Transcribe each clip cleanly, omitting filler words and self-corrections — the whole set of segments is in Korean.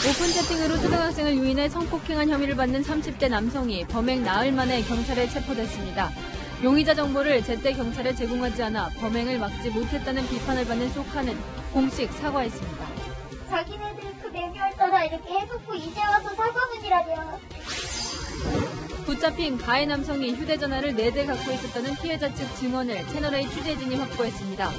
오픈 채팅으로 초등학생을 유인해 성폭행한 혐의를 받는 30대 남성이 범행 나흘 만에 경찰에 체포됐습니다. 용의자 정보를 제때 경찰에 제공하지 않아 범행을 막지 못했다는 비판을 받는 소카는 공식 사과했습니다. 자기네들 그 매뉴얼 따라 이렇게 해놓고 이제 와서 사과문이라뇨. 붙잡힌 가해 남성이 휴대전화를 4대 갖고 있었다는 피해자 측 증언을 채널A 취재진이 확보했습니다.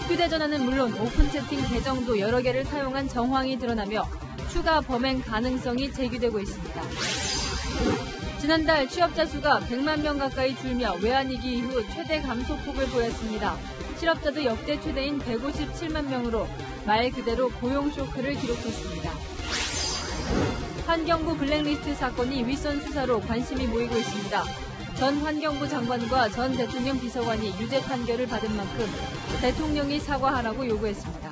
휴대전화는 물론 오픈 채팅 계정도 여러 개를 사용한 정황이 드러나며 추가 범행 가능성이 제기되고 있습니다. 지난달 취업자 수가 100만 명 가까이 줄며 외환위기 이후 최대 감소폭을 보였습니다. 실업자도 역대 최대인 157만 명으로 말 그대로 고용 쇼크를 기록했습니다. 환경부 블랙리스트 사건이 윗선 수사로 관심이 모이고 있습니다. 전 환경부 장관과 전 대통령 비서관이 유죄 판결을 받은 만큼 대통령이 사과하라고 요구했습니다.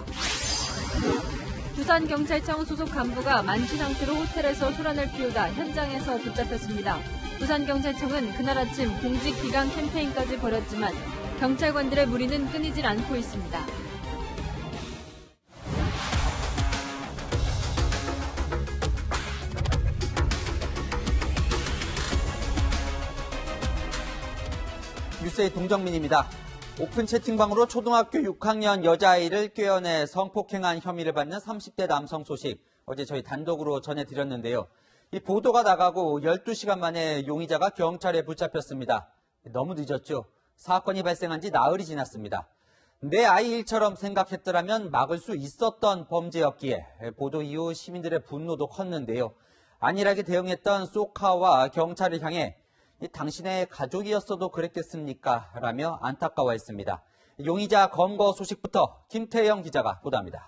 부산경찰청 소속 간부가 만취 상태로 호텔에서 소란을 피우다 현장에서 붙잡혔습니다. 부산경찰청은 그날 아침 공직 기강 캠페인까지 벌였지만 경찰관들의 무리는 끊이질 않고 있습니다. 뉴스의 동정민입니다. 오픈 채팅방으로 초등학교 6학년 여자아이를 꿰어내 성폭행한 혐의를 받는 30대 남성 소식 어제 저희 단독으로 전해드렸는데요. 이 보도가 나가고 12시간 만에 용의자가 경찰에 붙잡혔습니다. 너무 늦었죠. 사건이 발생한 지 나흘이 지났습니다. 내 아이 일처럼 생각했더라면 막을 수 있었던 범죄였기에 보도 이후 시민들의 분노도 컸는데요. 안일하게 대응했던 소카와 경찰을 향해 당신의 가족이었어도 그랬겠습니까? 라며 안타까워했습니다. 용의자 검거 소식부터 김태영 기자가 보도합니다.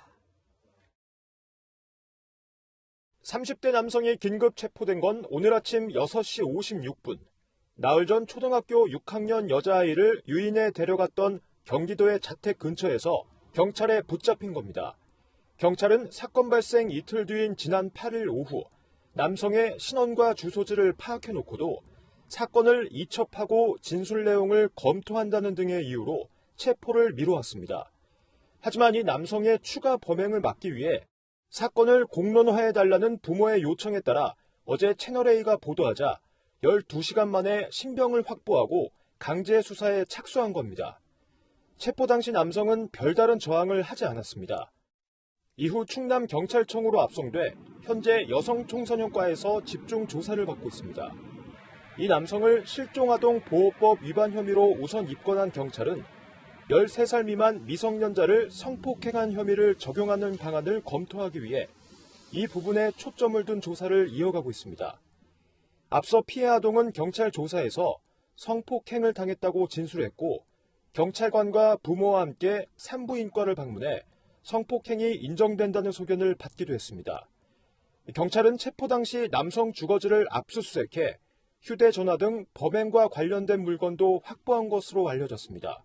30대 남성이 긴급 체포된 건 오늘 아침 6시 56분. 나흘 전 초등학교 6학년 여자아이를 유인해 데려갔던 경기도의 자택 근처에서 경찰에 붙잡힌 겁니다. 경찰은 사건 발생 이틀 뒤인 지난 8일 오후 남성의 신원과 주소지를 파악해놓고도 사건을 이첩하고 진술 내용을 검토한다는 등의 이유로 체포를 미뤄왔습니다. 하지만 이 남성의 추가 범행을 막기 위해 사건을 공론화해달라는 부모의 요청에 따라 어제 채널A가 보도하자 12시간 만에 신병을 확보하고 강제 수사에 착수한 겁니다. 체포 당시 남성은 별다른 저항을 하지 않았습니다. 이후 충남경찰청으로 압송돼 현재 여성청소년과에서 집중 조사를 받고 있습니다. 이 남성을 실종아동보호법 위반 혐의로 우선 입건한 경찰은 13살 미만 미성년자를 성폭행한 혐의를 적용하는 방안을 검토하기 위해 이 부분에 초점을 둔 조사를 이어가고 있습니다. 앞서 피해 아동은 경찰 조사에서 성폭행을 당했다고 진술했고 경찰관과 부모와 함께 산부인과를 방문해 성폭행이 인정된다는 소견을 받기도 했습니다. 경찰은 체포 당시 남성 주거지를 압수수색해 휴대전화 등 범행과 관련된 물건도 확보한 것으로 알려졌습니다.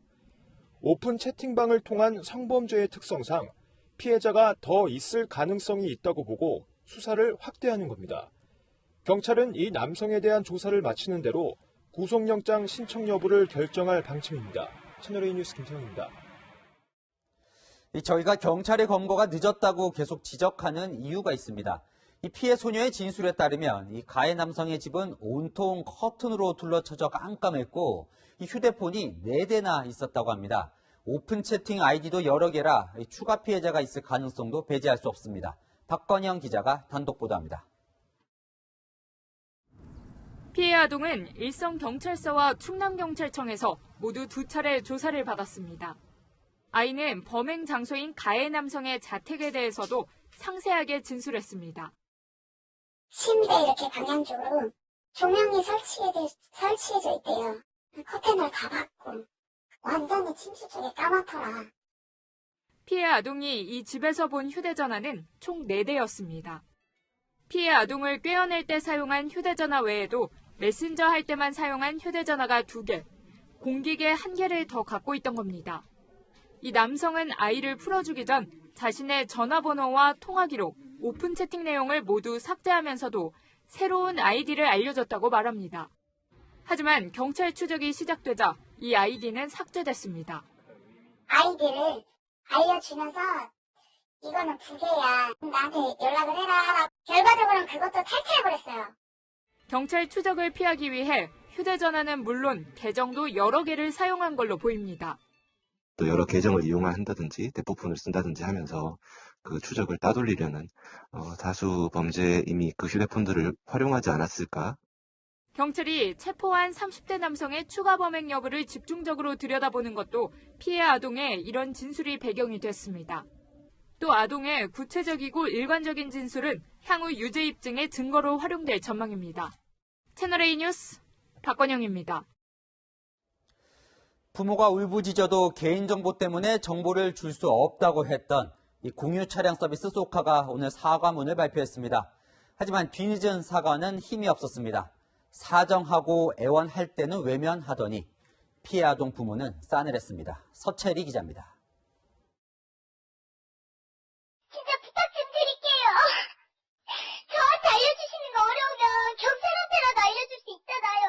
오픈 채팅방을 통한 성범죄의 특성상 피해자가 더 있을 가능성이 있다고 보고 수사를 확대하는 겁니다. 경찰은 이 남성에 대한 조사를 마치는 대로 구속영장 신청 여부를 결정할 방침입니다. 채널A 뉴스 김태형입니다. 저희가 경찰의 검거가 늦었다고 계속 지적하는 이유가 있습니다. 이 피해 소녀의 진술에 따르면 이 가해 남성의 집은 온통 커튼으로 둘러쳐져 깜깜했고 이 휴대폰이 4대나 있었다고 합니다. 오픈 채팅 아이디도 여러 개라 추가 피해자가 있을 가능성도 배제할 수 없습니다. 박건영 기자가 단독 보도합니다. 피해 아동은 일성경찰서와 충남경찰청에서 모두 2차례 조사를 받았습니다. 아이는 범행 장소인 가해 남성의 자택에 대해서도 상세하게 진술했습니다. 침대 이렇게 방향쪽으로 조명이 설치해져 있대요. 커튼을 다 받고 완전히 침실 쪽에 까맣더라. 피해 아동이 이 집에서 본 휴대전화는 총 4대였습니다. 피해 아동을 꿰어낼 때 사용한 휴대전화 외에도 메신저 할 때만 사용한 휴대전화가 2개, 공기계 1개를 더 갖고 있던 겁니다. 이 남성은 아이를 풀어주기 전 자신의 전화번호와 통화 기록, 오픈 채팅 내용을 모두 삭제하면서도 새로운 아이디를 알려줬다고 말합니다. 하지만 경찰 추적이 시작되자 이 아이디는 삭제됐습니다. 아이디를 알려주면서 이거는 부재야. 나한테 연락을 해라. 결과적으로는 그것도 탈퇴해버렸어요. 경찰 추적을 피하기 위해 휴대전화는 물론 계정도 여러 개를 사용한 걸로 보입니다. 또 여러 계정을 이용한다든지 대포폰을 쓴다든지 하면서 그 추적을 따돌리려는 다수 범죄에 이미 그 휴대폰들을 활용하지 않았을까? 경찰이 체포한 30대 남성의 추가 범행 여부를 집중적으로 들여다보는 것도 피해 아동의 이런 진술이 배경이 됐습니다. 또 아동의 구체적이고 일관적인 진술은 향후 유죄 입증의 증거로 활용될 전망입니다. 채널A 뉴스 박건영입니다. 부모가 울부짖어도 개인정보 때문에 정보를 줄 수 없다고 했던 이 공유 차량 서비스 쏘카가 오늘 사과문을 발표했습니다. 하지만 뒤늦은 사과는 힘이 없었습니다. 사정하고 애원할 때는 외면하더니 피해 아동 부모는 싸늘했습니다. 서채리 기자입니다. 진짜 부탁 좀 드릴게요. 저한테 알려주시는 거 어려우면 경찰한테라도 알려줄 수 있잖아요.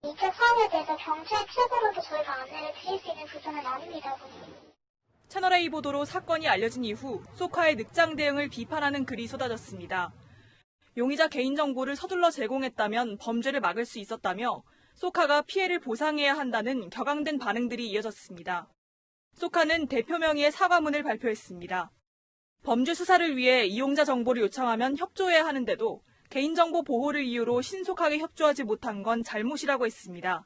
이쪽 사안에 대해서 경찰 측으로도 저희가 안내를 드릴 수 있는 부분은 아닙니다. 채널A 보도로 사건이 알려진 이후 쏘카의 늑장 대응을 비판하는 글이 쏟아졌습니다. 용의자 개인정보를 서둘러 제공했다면 범죄를 막을 수 있었다며 쏘카가 피해를 보상해야 한다는 격앙된 반응들이 이어졌습니다. 쏘카는 대표 명의의 사과문을 발표했습니다. 범죄 수사를 위해 이용자 정보를 요청하면 협조해야 하는데도 개인정보 보호를 이유로 신속하게 협조하지 못한 건 잘못이라고 했습니다.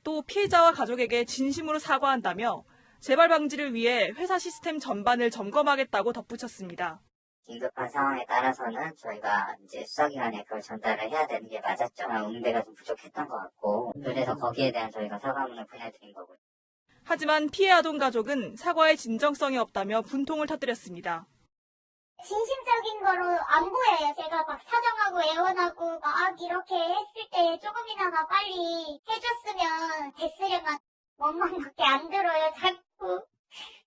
또 피해자와 가족에게 진심으로 사과한다며 재발 방지를 위해 회사 시스템 전반을 점검하겠다고 덧붙였습니다. 긴급한 상황에 따라서는 저희가 이제 수사기관에 그걸 전달을 해야 되는 게 맞았죠. 응대가 좀 부족했던 것 같고, 그래서 거기에 대한 저희가 사과문을 보내드린 거고요. 하지만 피해 아동 가족은 사과의 진정성이 없다며 분통을 터뜨렸습니다. 진심적인 거로 안 보여요. 제가 막 사정하고 애원하고 막 이렇게 했을 때 조금이나마 빨리 해줬으면 됐으려만 원망밖에 안 들어요. 자꾸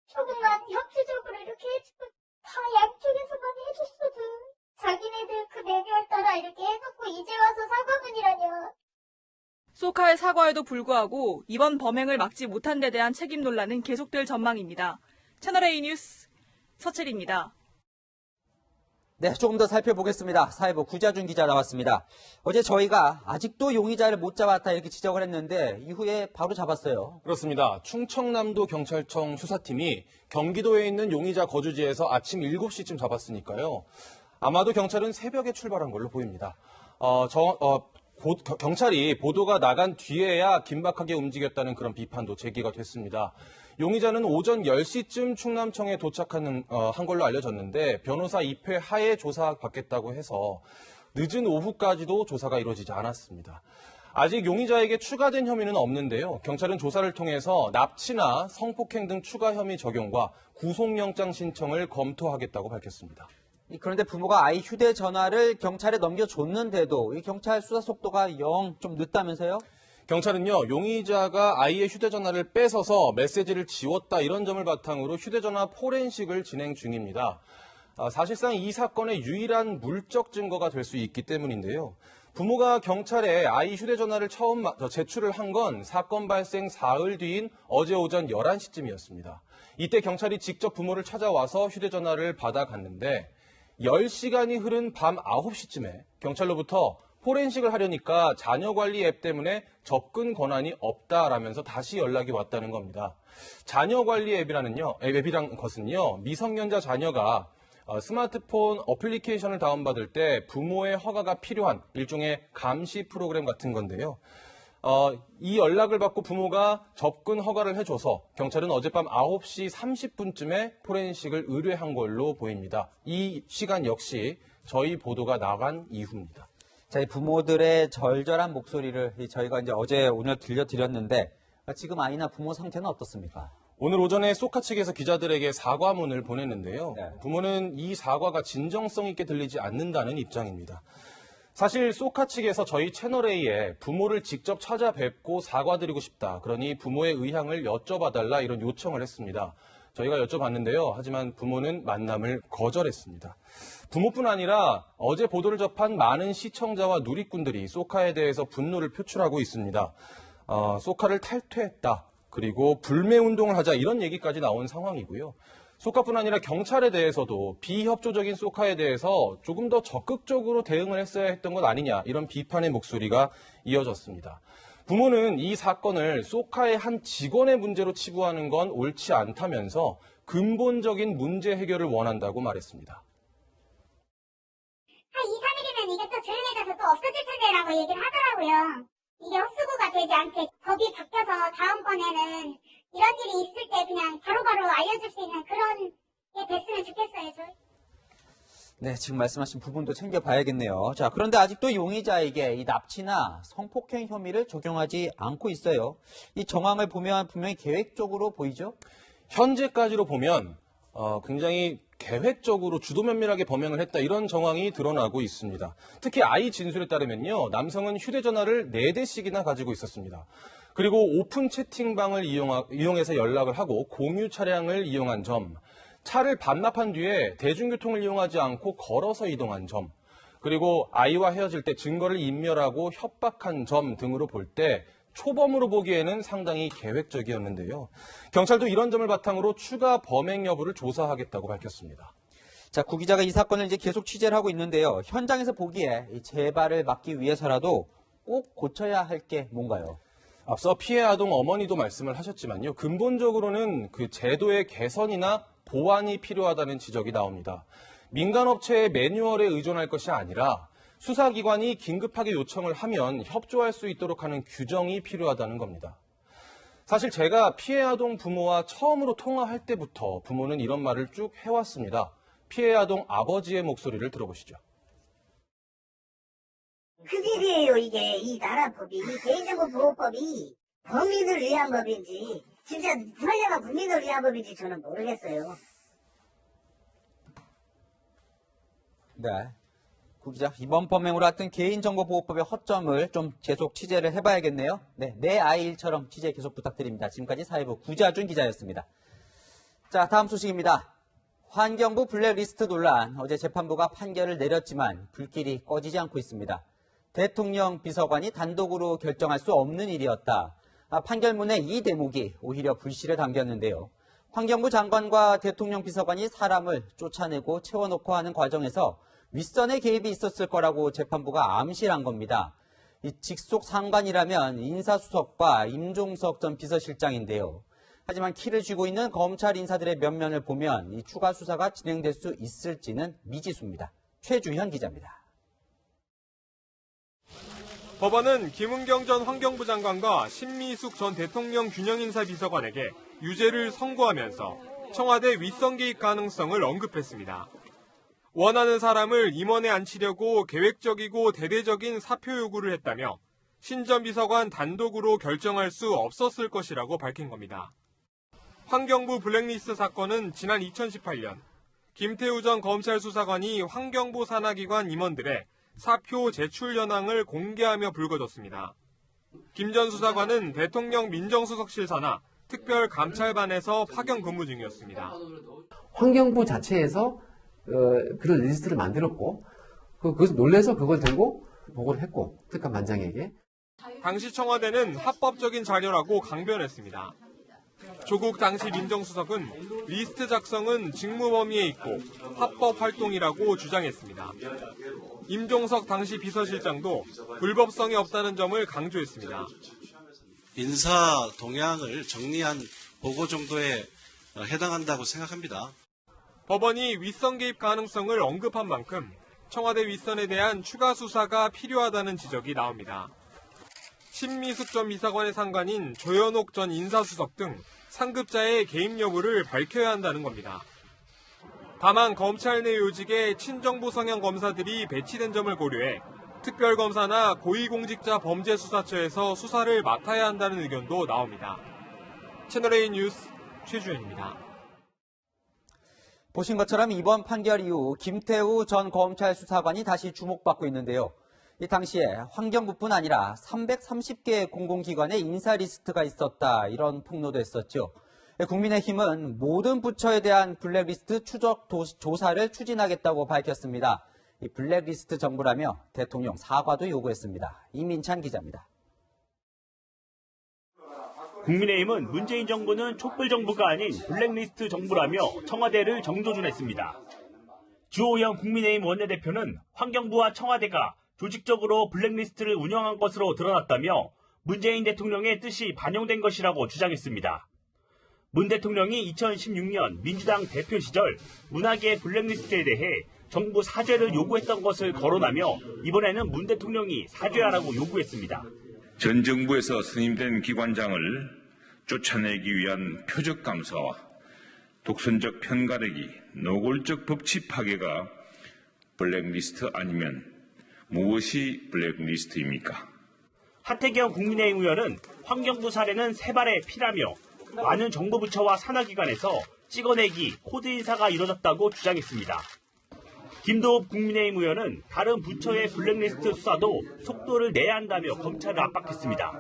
조금만 협조적으로 이렇게 해주고 다 양쪽에서만 해줬어도 자기네들 그 매뉴얼 따라 이렇게 해놓고 이제 와서 사과문이라뇨. 쏘카의 사과에도 불구하고 이번 범행을 막지 못한 데 대한 책임 논란은 계속될 전망입니다. 채널A 뉴스 서채리입니다. 네, 조금 더 살펴보겠습니다. 사회부 구자준 기자 나왔습니다. 어제 저희가 아직도 용의자를 못 잡았다 이렇게 지적을 했는데 이후에 바로 잡았어요. 그렇습니다. 충청남도 경찰청 수사팀이 경기도에 있는 용의자 거주지에서 아침 7시쯤 잡았으니까요. 아마도 경찰은 새벽에 출발한 걸로 보입니다. 경찰이 보도가 나간 뒤에야 긴박하게 움직였다는 그런 비판도 제기가 됐습니다. 용의자는 오전 10시쯤 충남청에 도착한 걸로 알려졌는데 변호사 입회 하에 조사받겠다고 해서 늦은 오후까지도 조사가 이루어지지 않았습니다. 아직 용의자에게 추가된 혐의는 없는데요. 경찰은 조사를 통해서 납치나 성폭행 등 추가 혐의 적용과 구속영장 신청을 검토하겠다고 밝혔습니다. 그런데 부모가 아이 휴대전화를 경찰에 넘겨줬는데도 이 경찰 수사 속도가 영 좀 늦다면서요? 경찰은요, 용의자가 아이의 휴대전화를 뺏어서 메시지를 지웠다 이런 점을 바탕으로 휴대전화 포렌식을 진행 중입니다. 사실상 이 사건의 유일한 물적 증거가 될 수 있기 때문인데요. 부모가 경찰에 아이 휴대전화를 처음 제출을 한 건 사건 발생 사흘 뒤인 어제 오전 11시쯤이었습니다. 이때 경찰이 직접 부모를 찾아와서 휴대전화를 받아갔는데 10시간이 흐른 밤 9시쯤에 경찰로부터 포렌식을 하려니까 자녀관리 앱 때문에 접근 권한이 없다라면서 다시 연락이 왔다는 겁니다. 자녀관리 앱이란 것은요, 미성년자 자녀가 스마트폰 어플리케이션을 다운받을 때 부모의 허가가 필요한 일종의 감시 프로그램 같은 건데요. 이 연락을 받고 부모가 접근 허가를 해줘서 경찰은 어젯밤 9시 30분쯤에 포렌식을 의뢰한 걸로 보입니다. 이 시간 역시 저희 보도가 나간 이후입니다. 자, 이 부모들의 절절한 목소리를 저희가 이제 어제 오늘 들려드렸는데 지금 아이나 부모 상태는 어떻습니까? 오늘 오전에 쏘카 측에서 기자들에게 사과문을 보냈는데요. 네. 부모는 이 사과가 진정성 있게 들리지 않는다는 입장입니다. 사실 쏘카 측에서 저희 채널A에 부모를 직접 찾아뵙고 사과드리고 싶다. 그러니 부모의 의향을 여쭤봐달라 이런 요청을 했습니다. 저희가 여쭤봤는데요. 하지만 부모는 만남을 거절했습니다. 부모뿐 아니라 어제 보도를 접한 많은 시청자와 누리꾼들이 쏘카에 대해서 분노를 표출하고 있습니다. 쏘카를 탈퇴했다. 그리고 불매운동을 하자 이런 얘기까지 나온 상황이고요. 소카뿐 아니라 경찰에 대해서도 비협조적인 소카에 대해서 조금 더 적극적으로 대응을 했어야 했던 것 아니냐, 이런 비판의 목소리가 이어졌습니다. 부모는 이 사건을 소카의 한 직원의 문제로 치부하는 건 옳지 않다면서 근본적인 문제 해결을 원한다고 말했습니다. 한 2, 3일이면 이게 또 조용해져서 또 없어질 텐데라고 얘기를 하더라고요. 이게 헛수고가 되지 않게 법이 바뀌어서 다음번에는 이런 일이 있을 때 그냥 바로바로 알려줄 수 있는 그런 게 됐으면 좋겠어요, 저희. 네, 지금 말씀하신 부분도 챙겨봐야겠네요. 자, 그런데 아직도 용의자에게 이 납치나 성폭행 혐의를 적용하지 않고 있어요. 이 정황을 보면 분명히 계획적으로 보이죠? 현재까지로 보면 굉장히 계획적으로 주도 면밀하게 범행을 했다, 이런 정황이 드러나고 있습니다. 특히 아이 진술에 따르면요, 남성은 휴대전화를 4대씩이나 가지고 있었습니다. 그리고 오픈 채팅방을 이용해서 연락을 하고 공유 차량을 이용한 점, 차를 반납한 뒤에 대중교통을 이용하지 않고 걸어서 이동한 점, 그리고 아이와 헤어질 때 증거를 인멸하고 협박한 점 등으로 볼 때 초범으로 보기에는 상당히 계획적이었는데요. 경찰도 이런 점을 바탕으로 추가 범행 여부를 조사하겠다고 밝혔습니다. 자, 구 기자가 이 사건을 이제 계속 취재를 하고 있는데요. 현장에서 보기에 이 재발을 막기 위해서라도 꼭 고쳐야 할 게 뭔가요? 앞서 피해 아동 어머니도 말씀을 하셨지만요. 근본적으로는 그 제도의 개선이나 보완이 필요하다는 지적이 나옵니다. 민간업체의 매뉴얼에 의존할 것이 아니라 수사기관이 긴급하게 요청을 하면 협조할 수 있도록 하는 규정이 필요하다는 겁니다. 사실 제가 피해 아동 부모와 처음으로 통화할 때부터 부모는 이런 말을 쭉 해왔습니다. 피해 아동 아버지의 목소리를 들어보시죠. 큰일이에요, 이게. 이 나라 법이, 이 개인정보 보호법이 범인을 위한 법인지, 진짜 설령 국민을 위한 법인지 저는 모르겠어요. 네. 구 기자, 이번 범행으로 하여튼 개인정보보호법의 허점을 좀 계속 취재를 해봐야겠네요. 네, 내 아이 일처럼 취재 계속 부탁드립니다. 지금까지 사회부 구자준 기자였습니다. 자, 다음 소식입니다. 환경부 블랙리스트 논란, 어제 재판부가 판결을 내렸지만 불길이 꺼지지 않고 있습니다. 대통령 비서관이 단독으로 결정할 수 없는 일이었다. 판결문의 이 대목이 오히려 불씨를 당겼는데요. 환경부 장관과 대통령 비서관이 사람을 쫓아내고 채워놓고 하는 과정에서 윗선의 개입이 있었을 거라고 재판부가 암시한 겁니다. 이 직속 상관이라면 인사수석과 임종석 전 비서실장인데요. 하지만 키를 쥐고 있는 검찰 인사들의 면면을 보면 이 추가 수사가 진행될 수 있을지는 미지수입니다. 최주현 기자입니다. 법원은 김은경 전 환경부 장관과 신미숙 전 대통령 균형인사비서관에게 유죄를 선고하면서 청와대 윗선 개입 가능성을 언급했습니다. 원하는 사람을 임원에 앉히려고 계획적이고 대대적인 사표 요구를 했다며 신 전 비서관 단독으로 결정할 수 없었을 것이라고 밝힌 겁니다. 환경부 블랙리스트 사건은 지난 2018년 김태우 전 검찰 수사관이 환경부 산하기관 임원들의 사표 제출 현황을 공개하며 불거졌습니다. 김 전 수사관은 대통령 민정수석실 산하 특별감찰반에서 파견 근무 중이었습니다. 환경부 자체에서 그런 리스트를 만들었고 그것을 놀래서 그걸 들고 보고를 했고 특감반장에게. 당시 청와대는 합법적인 자료라고 강변했습니다. 조국 당시 민정수석은 리스트 작성은 직무 범위에 있고 합법 활동이라고 주장했습니다. 임종석 당시 비서실장도 불법성이 없다는 점을 강조했습니다. 인사 동향을 정리한 보고 정도에 해당한다고 생각합니다. 법원이 윗선 개입 가능성을 언급한 만큼 청와대 윗선에 대한 추가 수사가 필요하다는 지적이 나옵니다. 신미숙 전 비서관의 상관인 조현옥 전 인사수석 등 상급자의 개입 여부를 밝혀야 한다는 겁니다. 다만 검찰 내 요직에 친정부 성향 검사들이 배치된 점을 고려해 특별검사나 고위공직자 범죄수사처에서 수사를 맡아야 한다는 의견도 나옵니다. 채널A 뉴스 최주현입니다. 보신 것처럼 이번 판결 이후 김태우 전 검찰 수사관이 다시 주목받고 있는데요. 이 당시에 환경부뿐 아니라 330개 공공기관의 인사 리스트가 있었다, 이런 폭로도 했었죠. 국민의힘은 모든 부처에 대한 블랙리스트 추적 조사를 추진하겠다고 밝혔습니다. 이 블랙리스트 정부라며 대통령 사과도 요구했습니다. 이민찬 기자입니다. 국민의힘은 문재인 정부는 촛불 정부가 아닌 블랙리스트 정부라며 청와대를 정조준했습니다. 주호영 국민의힘 원내대표는 환경부와 청와대가 조직적으로 블랙리스트를 운영한 것으로 드러났다며 문재인 대통령의 뜻이 반영된 것이라고 주장했습니다. 문 대통령이 2016년 민주당 대표 시절 문화계 블랙리스트에 대해 정부 사죄를 요구했던 것을 거론하며 이번에는 문 대통령이 사죄하라고 요구했습니다. 전 정부에서 선임된 기관장을 쫓아내기 위한 표적 감사와 독선적 편가르기, 노골적 법치 파괴가 블랙리스트 아니면 무엇이 블랙리스트입니까? 하태경 국민의힘 의원은 환경부 사례는 세 발의 피라며 많은 정부 부처와 산하기관에서 찍어내기, 코드 인사가 이뤄졌다고 주장했습니다. 김도읍 국민의힘 의원은 다른 부처의 블랙리스트 수사도 속도를 내야 한다며 검찰을 압박했습니다.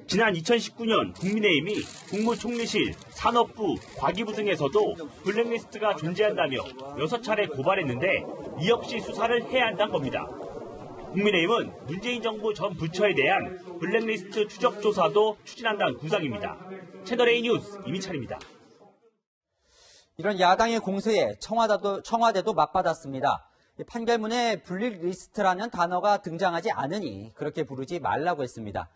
지난 2019년 국민의힘이 국무총리실, 산업부, 과기부 등에서도 블랙리스트가 존재한다며 6차례 고발했는데 이 역시 수사를 해야 한다는 겁니다. 국민의힘은 문재인 정부 전 부처에 대한 블랙리스트 추적 조사도 추진한다는 구상입니다. 채널A 뉴스 이민찬입니다. 이런 야당의 공세에 청와대도 맞받았습니다. 판결문에 블랙리스트라는 단어가 등장하지 않으니 그렇게 부르지 말라고 했습니다.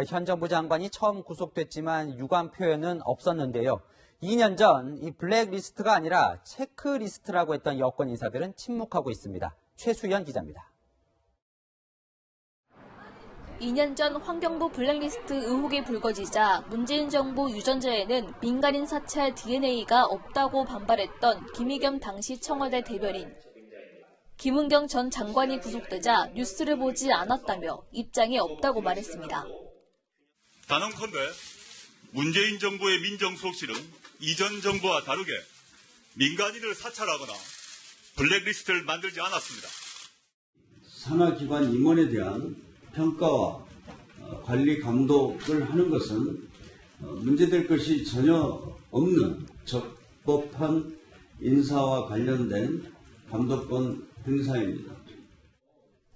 현 정부 장관이 처음 구속됐지만 유감 표현은 없었는데요. 2년 전 이 블랙리스트가 아니라 체크리스트라고 했던 여권 인사들은 침묵하고 있습니다. 최수연 기자입니다. 2년 전 환경부 블랙리스트 의혹이 불거지자 문재인 정부 유전자에는 민간인 사찰 DNA가 없다고 반발했던 김의겸 당시 청와대 대변인. 김은경 전 장관이 구속되자 뉴스를 보지 않았다며 입장이 없다고 말했습니다. 단언컨대 문재인 정부의 민정수석실은 이전 정부와 다르게 민간인을 사찰하거나 블랙리스트를 만들지 않았습니다. 산하기관 임원에 대한 평가와 관리 감독을 하는 것은 문제될 것이 전혀 없는 적법한 인사와 관련된 감독권 행사입니다.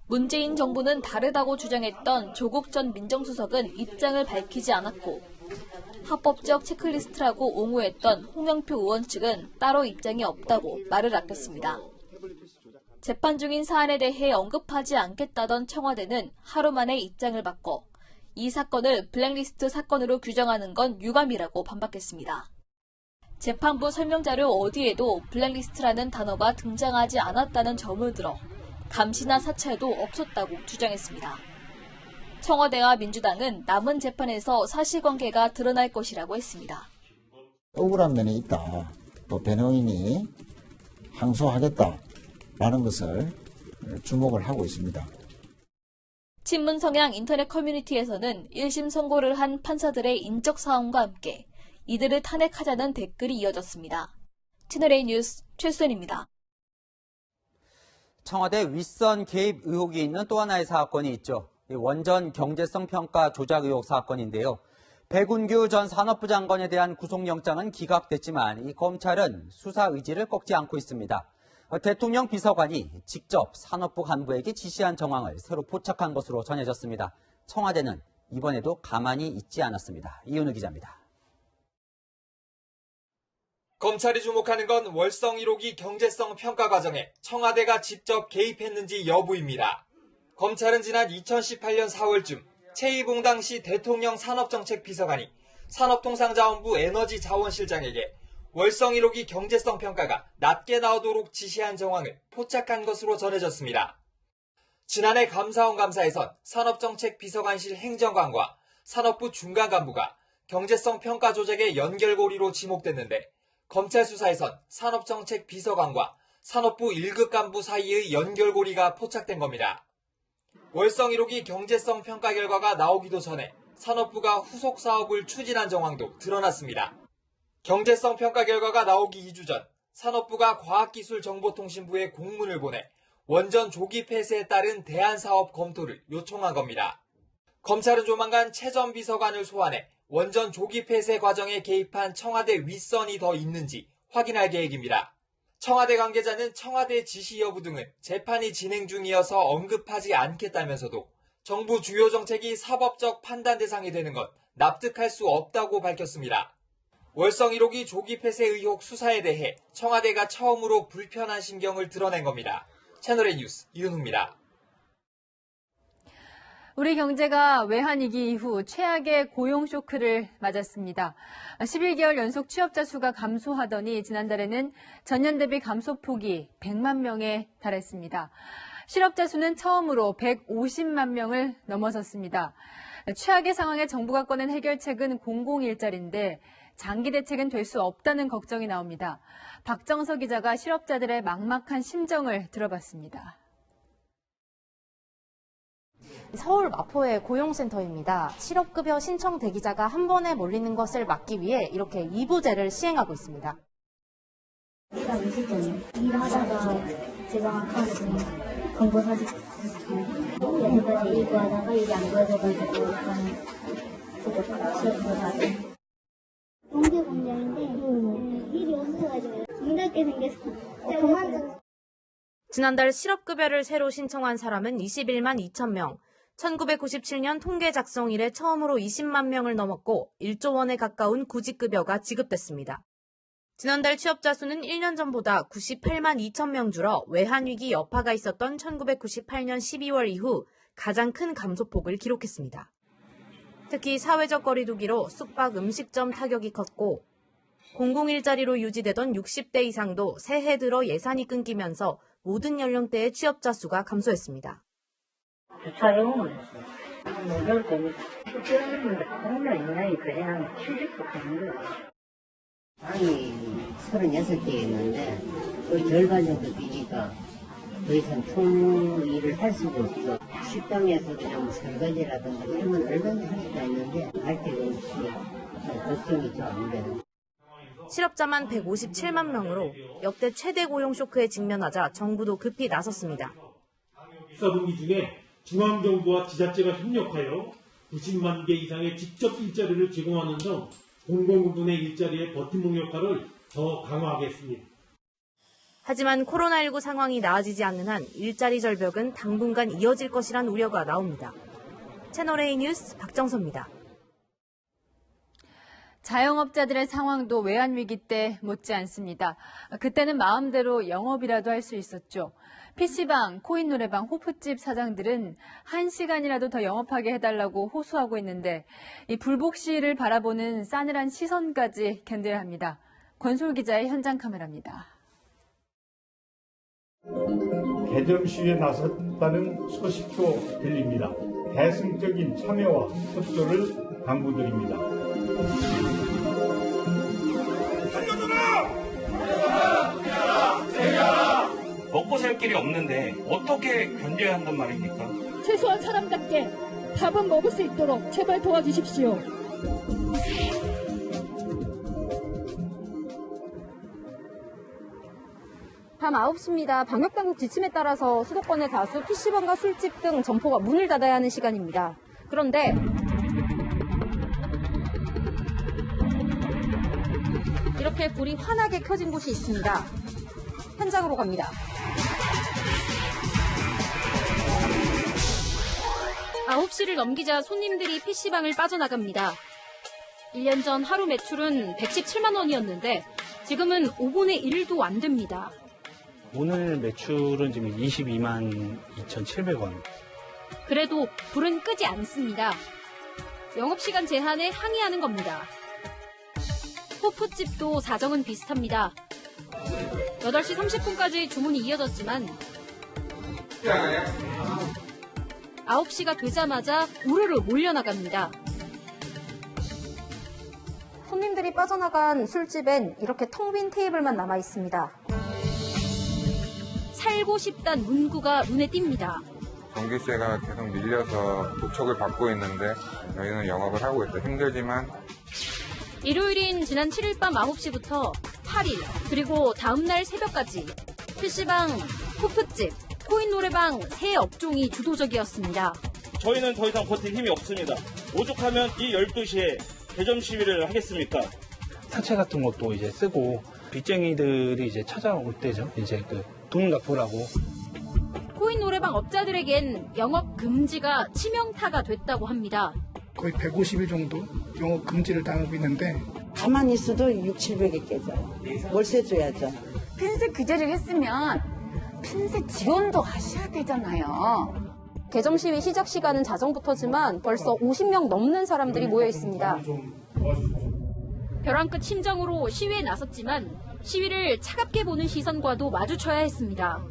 문재인 정부는 다르다고 주장했던 조국 전 민정수석은 입장을 밝히지 않았고 합법적 체크리스트라고 옹호했던 홍영표 의원 측은 따로 입장이 없다고 말을 아꼈습니다. 재판 중인 사안에 대해 언급하지 않겠다던 청와대는 하루 만에 입장을 바꿔 이 사건을 블랙리스트 사건으로 규정하는 건 유감이라고 반박했습니다. 재판부 설명자료 어디에도 블랙리스트라는 단어가 등장하지 않았다는 점을 들어 감시나 사찰도 없었다고 주장했습니다. 청와대와 민주당은 남은 재판에서 사실관계가 드러날 것이라고 했습니다. 억울한 면이 있다. 또 변호인이 항소하겠다라는 것을 주목을 하고 있습니다. 친문 성향 인터넷 커뮤니티에서는 1심 선고를 한 판사들의 인적 사항과 함께 이들을 탄핵하자는 댓글이 이어졌습니다. 채널A 뉴스 최수연입니다. 청와대 윗선 개입 의혹이 있는 또 하나의 사건이 있죠. 원전 경제성 평가 조작 의혹 사건인데요. 백운규 전 산업부 장관에 대한 구속영장은 기각됐지만 이 검찰은 수사 의지를 꺾지 않고 있습니다. 대통령 비서관이 직접 산업부 간부에게 지시한 정황을 새로 포착한 것으로 전해졌습니다. 청와대는 이번에도 가만히 있지 않았습니다. 이은우 기자입니다. 검찰이 주목하는 건 월성 1호기 경제성 평가 과정에 청와대가 직접 개입했는지 여부입니다. 검찰은 지난 2018년 4월쯤 최이봉 당시 대통령 산업정책비서관이 산업통상자원부 에너지자원실장에게 월성 1호기 경제성 평가가 낮게 나오도록 지시한 정황을 포착한 것으로 전해졌습니다. 지난해 감사원 감사에선 산업정책비서관실 행정관과 산업부 중간간부가 경제성 평가 조작의 연결고리로 지목됐는데 검찰 수사에선 산업정책비서관과 산업부 1급 간부 사이의 연결고리가 포착된 겁니다. 월성 1호기 경제성 평가 결과가 나오기도 전에 산업부가 후속 사업을 추진한 정황도 드러났습니다. 경제성 평가 결과가 나오기 2주 전 산업부가 과학기술정보통신부에 공문을 보내 원전 조기 폐쇄에 따른 대안사업 검토를 요청한 겁니다. 검찰은 조만간 최 전 비서관을 소환해 원전 조기 폐쇄 과정에 개입한 청와대 윗선이 더 있는지 확인할 계획입니다. 청와대 관계자는 청와대 지시 여부 등은 재판이 진행 중이어서 언급하지 않겠다면서도 정부 주요 정책이 사법적 판단 대상이 되는 것 납득할 수 없다고 밝혔습니다. 월성 1호기 조기 폐쇄 의혹 수사에 대해 청와대가 처음으로 불편한 심경을 드러낸 겁니다. 채널A 뉴스 이은우입니다. 우리 경제가 외환위기 이후 최악의 고용 쇼크를 맞았습니다. 11개월 연속 취업자 수가 감소하더니 지난달에는 전년 대비 감소폭이 100만 명에 달했습니다. 실업자 수는 처음으로 150만 명을 넘어섰습니다. 최악의 상황에 정부가 꺼낸 해결책은 공공일자리인데 장기 대책은 될 수 없다는 걱정이 나옵니다. 박정서 기자가 실업자들의 막막한 심정을 들어봤습니다. 서울 마포의 고용센터입니다. 실업급여 신청 대기자가 한 번에 몰리는 것을 막기 위해 이렇게 2부제를 시행하고 있습니다. 제가 음식점 일하다가 제가 아까워서 광고 사진 여기까지 일고 하다가 일이 안 보여져가지고 약간 취업도 가고 공개 공장인데 일이 없어가지고 힘들게 생겨서 그만둬. 지난달 실업급여를 새로 신청한 사람은 21만 2천 명. 1997년 통계 작성 이래 처음으로 20만 명을 넘었고 1조 원에 가까운 구직급여가 지급됐습니다. 지난달 취업자 수는 1년 전보다 98만 2천 명 줄어 외환위기 여파가 있었던 1998년 12월 이후 가장 큰 감소폭을 기록했습니다. 특히 사회적 거리 두기로 숙박 음식점 타격이 컸고 공공일자리로 유지되던 60대 이상도 새해 들어 예산이 끊기면서 모든 연령대의 취업자 수가 감소했습니다. 주차용은 노절 때문에 출퇴근인데 코로나 인양이 그냥 70% 가는 거예요. 방이 36개 있는데 거의 절반 정도 비니까 더 이상 총 일을 할 수가 없어. 식당에서 그냥 설거지라든가 이런 건 얼마나 할 수가 있는데 할 데가 없이 걱정이 좀 안 돼요. 실업자만 157만 명으로 역대 최대 고용 쇼크에 직면하자 정부도 급히 나섰습니다. 4분기 중에 중앙정부와 지자체가 협력하여 90만 개 이상의 직접 일자리를 제공하는 등 공공부문의 일자리의 버팀목 역할을 더 강화하겠습니다. 하지만 코로나19 상황이 나아지지 않는 한 일자리 절벽은 당분간 이어질 것이란 우려가 나옵니다. 채널A 뉴스 박정서입니다. 자영업자들의 상황도 외환위기 때 못지 않습니다. 그때는 마음대로 영업이라도 할 수 있었죠. PC방, 코인 노래방, 호프집 사장들은 1시간이라도 더 영업하게 해달라고 호소하고 있는데 이 불복 시위를 바라보는 싸늘한 시선까지 견뎌야 합니다. 권솔 기자의 현장 카메라입니다. 개점 시위에 나섰다는 소식도 들립니다. 대승적인 참여와 협조를 당부드립니다. 먹고 살 길이 없는데 어떻게 견뎌야 한단 말입니까? 최소한 사람답게 밥은 먹을 수 있도록 제발 도와주십시오. 밤 9시입니다. 방역당국 지침에 따라서 수도권의 다수 PC방과 술집 등 점포가 문을 닫아야 하는 시간입니다. 그런데 이렇게 불이 환하게 켜진 곳이 있습니다. 현장으로 갑니다. 9시를 넘기자 손님들이 PC방을 빠져나갑니다. 1년 전 하루 매출은 117만 원이었는데 지금은 5분의 1도 안 됩니다. 오늘 매출은 지금 22만 2,700원. 그래도 불은 끄지 않습니다. 영업시간 제한에 항의하는 겁니다. 호프집도 사정은 비슷합니다. 8시 30분까지 주문이 이어졌지만 9시가 되자마자 우르르 몰려나갑니다. 손님들이 빠져나간 술집엔 이렇게 텅 빈 테이블만 남아 있습니다. 살고 싶단 문구가 눈에 띕니다. 전기세가 계속 밀려서 도척을 받고 있는데 저희는 영업을 하고 있어요. 힘들지만 일요일인 지난 7일 밤 9시부터 8일 그리고 다음날 새벽까지 PC방, 호프집, 코인 노래방 세 업종이 주도적이었습니다. 저희는 더 이상 버틸 힘이 없습니다. 오죽하면 이 12시에 개점 시위를 하겠습니까? 사채 같은 것도 이제 쓰고 빚쟁이들이 이제 찾아올 때죠. 이제 그 돈 갚으라고. 코인 노래방 업자들에겐 영업 금지가 치명타가 됐다고 합니다. 거의 150일 정도 영업 금지를 당하고 있는데 가만히 있어도 600~700이 깨져요. 월세 줘야죠. 핀셋 규제를 했으면 핀셋 지원도 하셔야 되잖아요. 개점 시위 시작 시간은 자정부터지만 벌써 50명 넘는 사람들이 모여 있습니다. 벼랑 끝 심정으로 시위에 나섰지만 시위를 차갑게 보는 시선과도 마주쳐야 했습니다.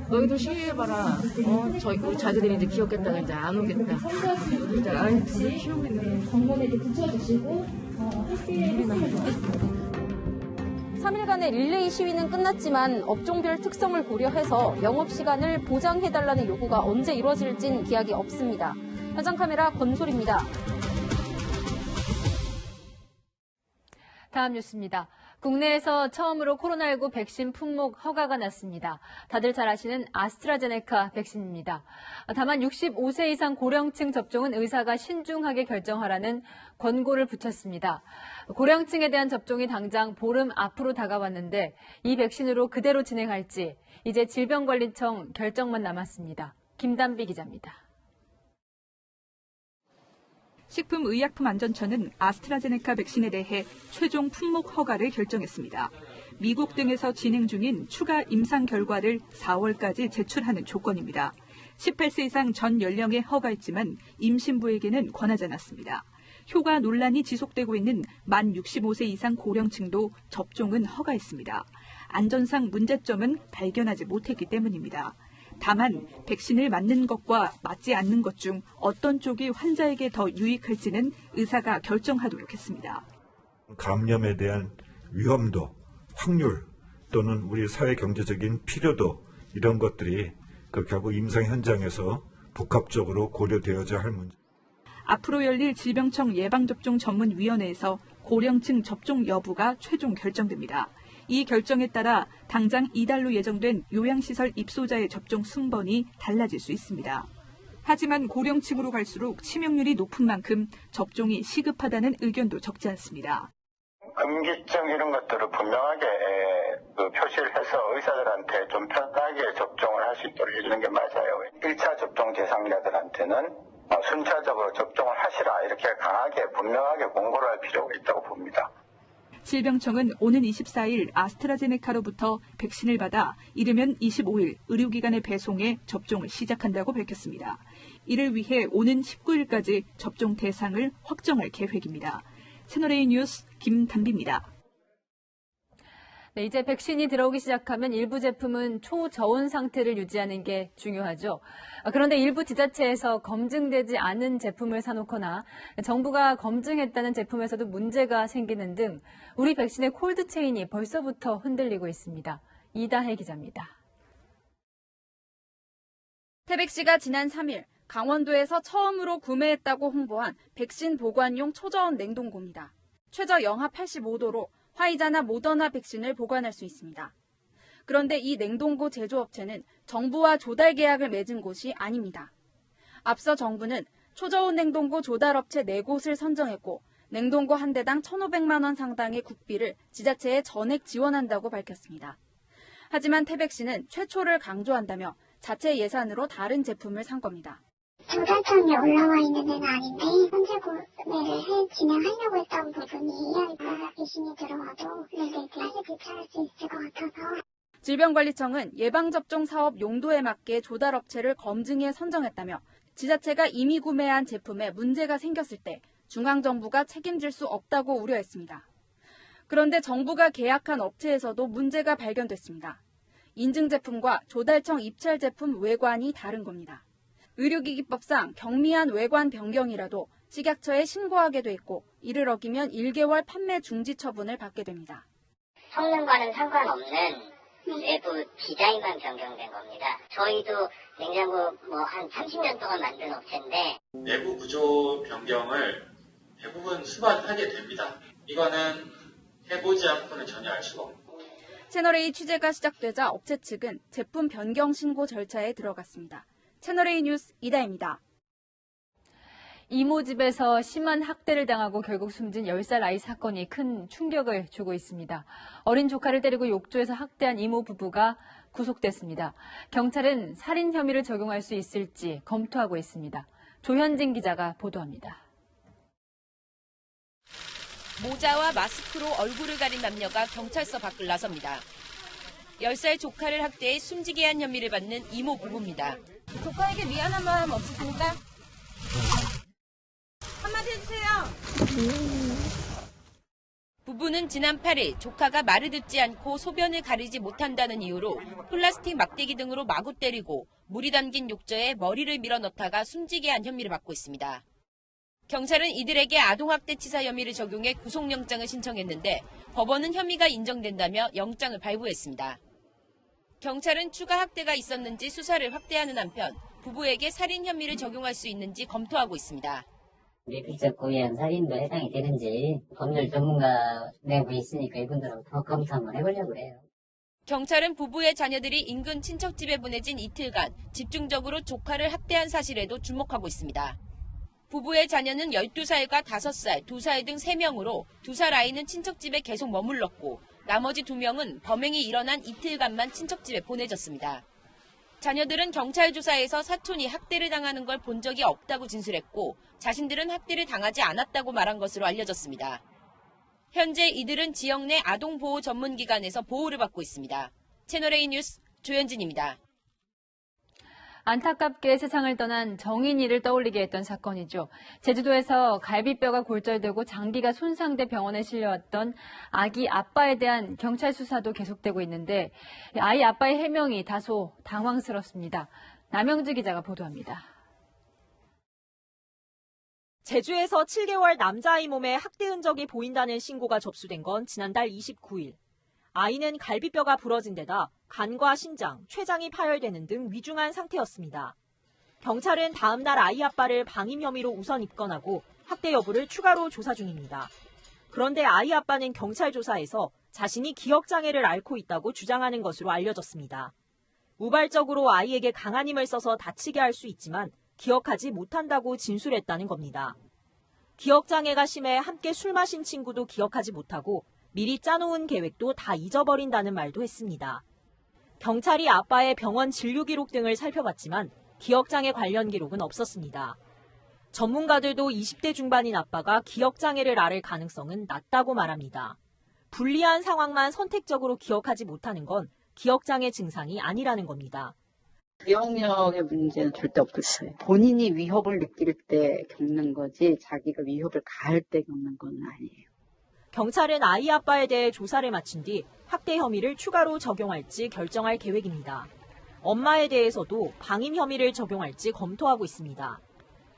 너희도 시위해봐라. 우리 자기들이 이제 기억했다가 이제 안 오겠다. 진짜 아이 키우겠네. 정면에도 붙여주시고 할게 3일간의 릴레이 시위는 끝났지만 업종별 특성을 고려해서 영업시간을 보장해달라는 요구가 언제 이루어질진 기약이 없습니다. 현장 카메라 권솔입니다. 다음 뉴스입니다. 국내에서 처음으로 코로나19 백신 품목 허가가 났습니다. 다들 잘 아시는 아스트라제네카 백신입니다. 다만 65세 이상 고령층 접종은 의사가 신중하게 결정하라는 권고를 붙였습니다. 고령층에 대한 접종이 당장 보름 앞으로 다가왔는데 이 백신으로 그대로 진행할지 이제 질병관리청 결정만 남았습니다. 김단비 기자입니다. 식품의약품안전처는 아스트라제네카 백신에 대해 최종 품목 허가를 결정했습니다. 미국 등에서 진행 중인 추가 임상 결과를 4월까지 제출하는 조건입니다. 18세 이상 전 연령에 허가했지만 임신부에게는 권하지 않았습니다. 효과 논란이 지속되고 있는 만 65세 이상 고령층도 접종은 허가했습니다. 안전상 문제점은 발견하지 못했기 때문입니다. 다만 백신을 맞는 것과 맞지 않는 것 중 어떤 쪽이 환자에게 더 유익할지는 의사가 결정하도록 했습니다. 감염에 대한 위험도, 확률 또는 우리 사회 경제적인 필요도 이런 것들이 결국 임상 현장에서 복합적으로 고려되어야 할 문제. 앞으로 열릴 질병청 예방접종 전문위원회에서 고령층 접종 여부가 최종 결정됩니다. 이 결정에 따라 당장 이달로 예정된 요양시설 입소자의 접종 순번이 달라질 수 있습니다. 하지만 고령층으로 갈수록 치명률이 높은 만큼 접종이 시급하다는 의견도 적지 않습니다. 금기증 이런 것들을 분명하게 표시를 해서 의사들한테 좀 편하게 접종을 할 수 있도록 해주는 게 맞아요. 1차 접종 대상자들한테는 순차적으로 접종을 하시라 이렇게 강하게 분명하게 공고를 할 필요가 있다고 봅니다. 질병청은 오는 24일 아스트라제네카로부터 백신을 받아 이르면 25일 의료기관에 배송해 접종을 시작한다고 밝혔습니다. 이를 위해 오는 19일까지 접종 대상을 확정할 계획입니다. 채널A 뉴스 김단비입니다. 네, 이제 백신이 들어오기 시작하면 일부 제품은 초저온 상태를 유지하는 게 중요하죠. 그런데 일부 지자체에서 검증되지 않은 제품을 사놓거나 정부가 검증했다는 제품에서도 문제가 생기는 등 우리 백신의 콜드체인이 벌써부터 흔들리고 있습니다. 이다혜 기자입니다. 태백시가 지난 3일 강원도에서 처음으로 구매했다고 홍보한 백신 보관용 초저온 냉동고입니다. 최저 영하 85도로 화이자나 모더나 백신을 보관할 수 있습니다. 그런데 이 냉동고 제조업체는 정부와 조달 계약을 맺은 곳이 아닙니다. 앞서 정부는 초저온 냉동고 조달업체 4곳을 선정했고 냉동고 한 대당 1,500만 원 상당의 국비를 지자체에 전액 지원한다고 밝혔습니다. 하지만 태백시는 최초를 강조한다며 자체 예산으로 다른 제품을 산 겁니다. 조달청에 올라와 있는 데는 아닌데 현재 구매를 진행하려고 했던 부분이 이야기가 백신이 들어와도 빨리 대처할 수 있을 것 같아서. 질병관리청은 예방접종 사업 용도에 맞게 조달업체를 검증해 선정했다며 지자체가 이미 구매한 제품에 문제가 생겼을 때 중앙정부가 책임질 수 없다고 우려했습니다. 그런데 정부가 계약한 업체에서도 문제가 발견됐습니다. 인증 제품과 조달청 입찰 제품 외관이 다른 겁니다. 의료기기법상 경미한 외관 변경이라도 식약처에 신고하게 돼 있고 이를 어기면 1개월 판매 중지 처분을 받게 됩니다. 성능과는 상관없는 내부 디자인만 변경된 겁니다. 저희도 냉장고 한 30년 동안 만든 업체인데 내부 구조 변경을 대부분 수반하게 됩니다. 이거는 해보지 않고는 전혀 알 수가 없고. 채널A 취재가 시작되자 업체 측은 제품 변경 신고 절차에 들어갔습니다. 채널A 뉴스 이다혜입니다. 이모 집에서 심한 학대를 당하고 결국 숨진 10살 아이 사건이 큰 충격을 주고 있습니다. 어린 조카를 때리고 욕조에서 학대한 이모 부부가 구속됐습니다. 경찰은 살인 혐의를 적용할 수 있을지 검토하고 있습니다. 조현진 기자가 보도합니다. 모자와 마스크로 얼굴을 가린 남녀가 경찰서 밖을 나섭니다. 10살 조카를 학대해 숨지게 한 혐의를 받는 이모 부부입니다. 조카에게 미안한 마음 없으십니까? 한마디 해주세요. 부부는 지난 8일 조카가 말을 듣지 않고 소변을 가리지 못한다는 이유로 플라스틱 막대기 등으로 마구 때리고 물이 담긴 욕조에 머리를 밀어넣다가 숨지게 한 혐의를 받고 있습니다. 경찰은 이들에게 아동학대치사 혐의를 적용해 구속영장을 신청했는데 법원은 혐의가 인정된다며 영장을 발부했습니다. 경찰은 추가 학대가 있었는지 수사를 확대하는 한편 부부에게 살인 혐의를 적용할 수 있는지 검토하고 있습니다. 미필적 고의한 살인도 해당이 되는지 법률 전문가 내부에 있으니까 이분들하고 더 검토 한번 해보려고 해요. 경찰은 부부의 자녀들이 인근 친척집에 보내진 이틀간 집중적으로 조카를 학대한 사실에도 주목하고 있습니다. 부부의 자녀는 12살과 5살, 2살 등 3명으로 2살 아이는 친척집에 계속 머물렀고 나머지 2명은 범행이 일어난 이틀간만 친척집에 보내졌습니다. 자녀들은 경찰 조사에서 사촌이 학대를 당하는 걸 본 적이 없다고 진술했고 자신들은 학대를 당하지 않았다고 말한 것으로 알려졌습니다. 현재 이들은 지역 내 아동보호 전문기관에서 보호를 받고 있습니다. 채널A 뉴스 조현진입니다. 안타깝게 세상을 떠난 정인이를 떠올리게 했던 사건이죠. 제주도에서 갈비뼈가 골절되고 장기가 손상돼 병원에 실려왔던 아기 아빠에 대한 경찰 수사도 계속되고 있는데 아이 아빠의 해명이 다소 당황스럽습니다. 남영주 기자가 보도합니다. 제주에서 7개월 남자아이 몸에 학대 흔적이 보인다는 신고가 접수된 건 지난달 29일. 아이는 갈비뼈가 부러진 데다 간과 신장, 췌장이 파열되는 등 위중한 상태였습니다. 경찰은 다음 날 아이 아빠를 방임 혐의로 우선 입건하고 학대 여부를 추가로 조사 중입니다. 그런데 아이 아빠는 경찰 조사에서 자신이 기억장애를 앓고 있다고 주장하는 것으로 알려졌습니다. 우발적으로 아이에게 강한 힘을 써서 다치게 할 수 있지만 기억하지 못한다고 진술했다는 겁니다. 기억장애가 심해 함께 술 마신 친구도 기억하지 못하고 미리 짜놓은 계획도 다 잊어버린다는 말도 했습니다. 경찰이 아빠의 병원 진료 기록 등을 살펴봤지만 기억장애 관련 기록은 없었습니다. 전문가들도 20대 중반인 아빠가 기억장애를 앓을 가능성은 낮다고 말합니다. 불리한 상황만 선택적으로 기억하지 못하는 건 기억장애 증상이 아니라는 겁니다. 기억력의 문제는 절대 없겠어요. 본인이 위협을 느낄 때 겪는 거지 자기가 위협을 가할 때 겪는 건 아니에요. 경찰은 아이 아빠에 대해 조사를 마친 뒤 학대 혐의를 추가로 적용할지 결정할 계획입니다. 엄마에 대해서도 방임 혐의를 적용할지 검토하고 있습니다.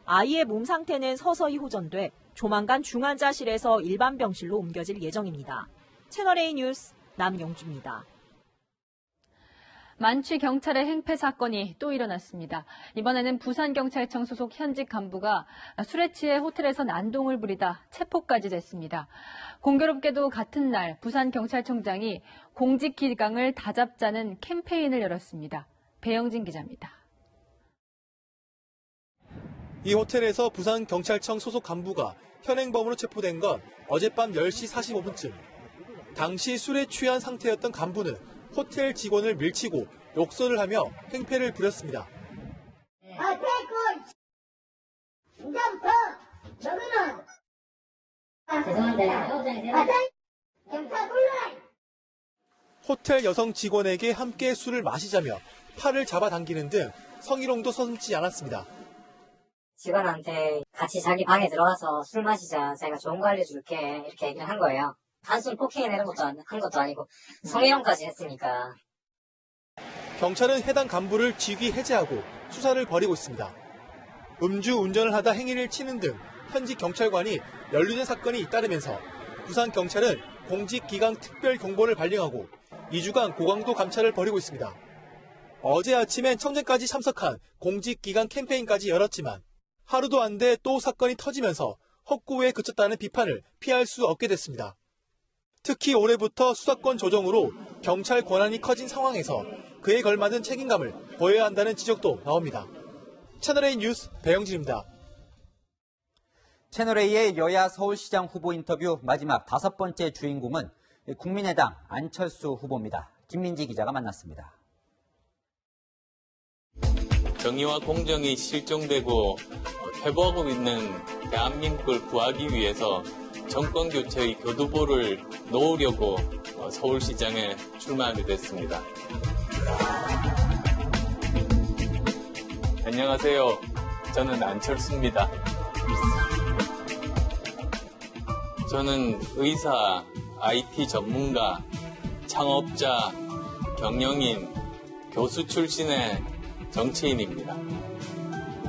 아이의 몸 상태는 서서히 호전돼 조만간 중환자실에서 일반 병실로 옮겨질 예정입니다. 채널A 뉴스 남영주입니다. 만취 경찰의 행패 사건이 또 일어났습니다. 이번에는 부산경찰청 소속 현직 간부가 술에 취해 호텔에서 난동을 부리다 체포까지 됐습니다. 공교롭게도 같은 날 부산경찰청장이 공직기강을 다잡자는 캠페인을 열었습니다. 배영진 기자입니다. 이 호텔에서 부산경찰청 소속 간부가 현행범으로 체포된 건 어젯밤 10시 45분쯤. 당시 술에 취한 상태였던 간부는 호텔 직원을 밀치고 욕설을 하며 행패를 부렸습니다. 이제부터 너희는 경찰 불러라. 호텔 여성 직원에게 함께 술을 마시자며 팔을 잡아당기는 등 성희롱도 서슴지 않았습니다. 직원한테 같이 자기 방에 들어가서 술 마시자, 자기가 좋은 거 알려줄게 이렇게 얘기를 한 거예요. 단순 폭행이나 이런 것도 한 것도 아니고 성희롱까지 했으니까. 경찰은 해당 간부를 직위 해제하고 수사를 벌이고 있습니다. 음주 운전을 하다 행위를 치는 등 현직 경찰관이 연루된 사건이 잇따르면서 부산경찰은 공직기강 특별경보를 발령하고 2주간 고강도 감찰을 벌이고 있습니다. 어제 아침엔 청재까지 참석한 공직기강 캠페인까지 열었지만 하루도 안 돼 또 사건이 터지면서 헛구에 그쳤다는 비판을 피할 수 없게 됐습니다. 특히 올해부터 수사권 조정으로 경찰 권한이 커진 상황에서 그에 걸맞은 책임감을 보여야 한다는 지적도 나옵니다. 채널A 뉴스 배영진입니다. 채널A의 여야 서울시장 후보 인터뷰 마지막 5번째 주인공은 국민의당 안철수 후보입니다. 김민지 기자가 만났습니다. 정의와 공정이 실종되고 회복하고 있는 대한민국을 구하기 위해서 정권 교체의 교두보를 놓으려고 서울시장에 출마하게 됐습니다. 안녕하세요. 저는 안철수입니다. 저는 의사, IT 전문가, 창업자, 경영인, 교수 출신의 정치인입니다.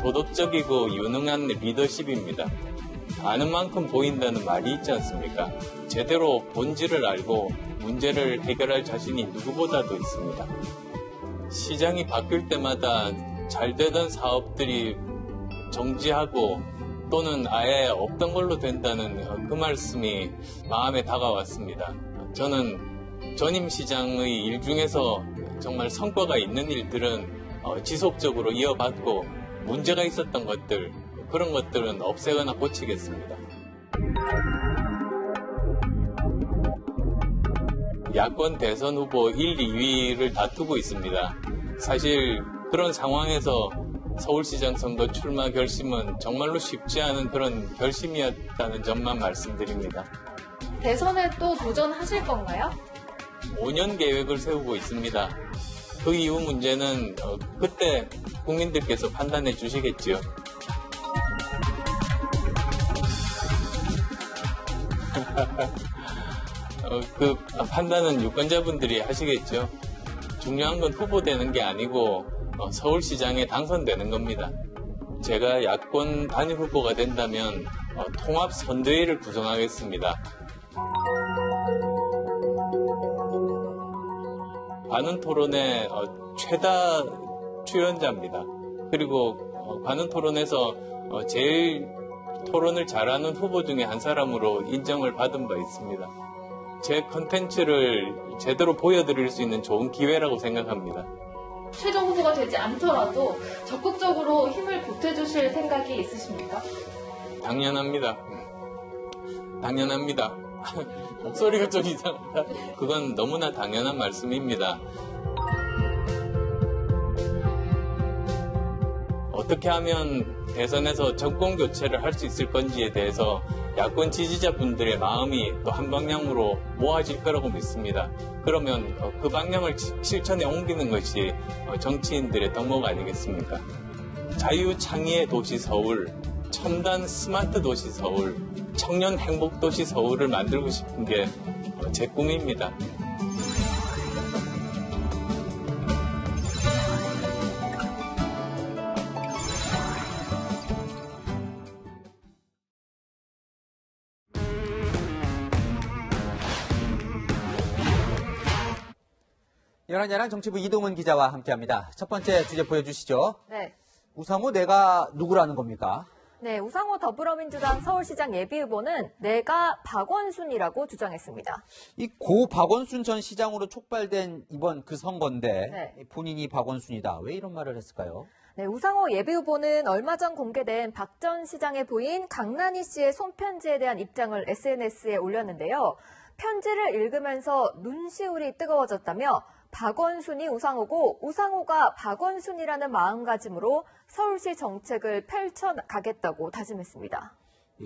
도덕적이고 유능한 리더십입니다. 아는 만큼 보인다는 말이 있지 않습니까? 제대로 본질을 알고 문제를 해결할 자신이 누구보다도 있습니다. 시장이 바뀔 때마다 잘 되던 사업들이 정지하고 또는 아예 없던 걸로 된다는 그 말씀이 마음에 다가왔습니다. 저는 전임 시장의 일 중에서 정말 성과가 있는 일들은 지속적으로 이어받고 문제가 있었던 것들, 그런 것들은 없애거나 고치겠습니다. 야권 대선 후보 1, 2위를 다투고 있습니다. 사실 그런 상황에서 서울시장 선거 출마 결심은 정말로 쉽지 않은 그런 결심이었다는 점만 말씀드립니다. 대선에 또 도전하실 건가요? 5년 계획을 세우고 있습니다. 그 이후 문제는 그때 국민들께서 판단해 주시겠지요. 그 판단은 유권자분들이 하시겠죠. 중요한 건 후보되는 게 아니고 서울시장에 당선되는 겁니다. 제가 야권 단일 후보가 된다면 통합선대위를 구성하겠습니다. 관훈 토론의 최다 출연자입니다. 그리고 관훈 토론에서 제일 토론을 잘하는 후보 중에 한 사람으로 인정을 받은 바 있습니다. 제 컨텐츠를 제대로 보여드릴 수 있는 좋은 기회라고 생각합니다. 최종 후보가 되지 않더라도 적극적으로 힘을 보태주실 생각이 있으십니까? 당연합니다. 당연합니다. 목소리가 좀 이상하다. 그건 너무나 당연한 말씀입니다. 어떻게 하면 대선에서 정권 교체를 할 수 있을 건지에 대해서 야권 지지자분들의 마음이 또 한 방향으로 모아질 거라고 믿습니다. 그러면 그 방향을 실천에 옮기는 것이 정치인들의 덕목 아니겠습니까? 자유창의의 도시 서울, 첨단 스마트 도시 서울, 청년 행복 도시 서울을 만들고 싶은 게 제 꿈입니다. 열한야랑 정치부 이동은 기자와 함께합니다. 첫 번째 주제 보여주시죠. 네. 우상호 내가 누구라는 겁니까? 네, 우상호 더불어민주당 서울시장 예비후보는 내가 박원순이라고 주장했습니다. 이 고 박원순 전 시장으로 촉발된 이번 그 선거인데 네. 본인이 박원순이다. 왜 이런 말을 했을까요? 네, 우상호 예비후보는 얼마 전 공개된 박 전 시장의 부인 강란희 씨의 손편지에 대한 입장을 SNS에 올렸는데요. 편지를 읽으면서 눈시울이 뜨거워졌다며 박원순이 우상호고 우상호가 박원순이라는 마음가짐으로 서울시 정책을 펼쳐가겠다고 다짐했습니다.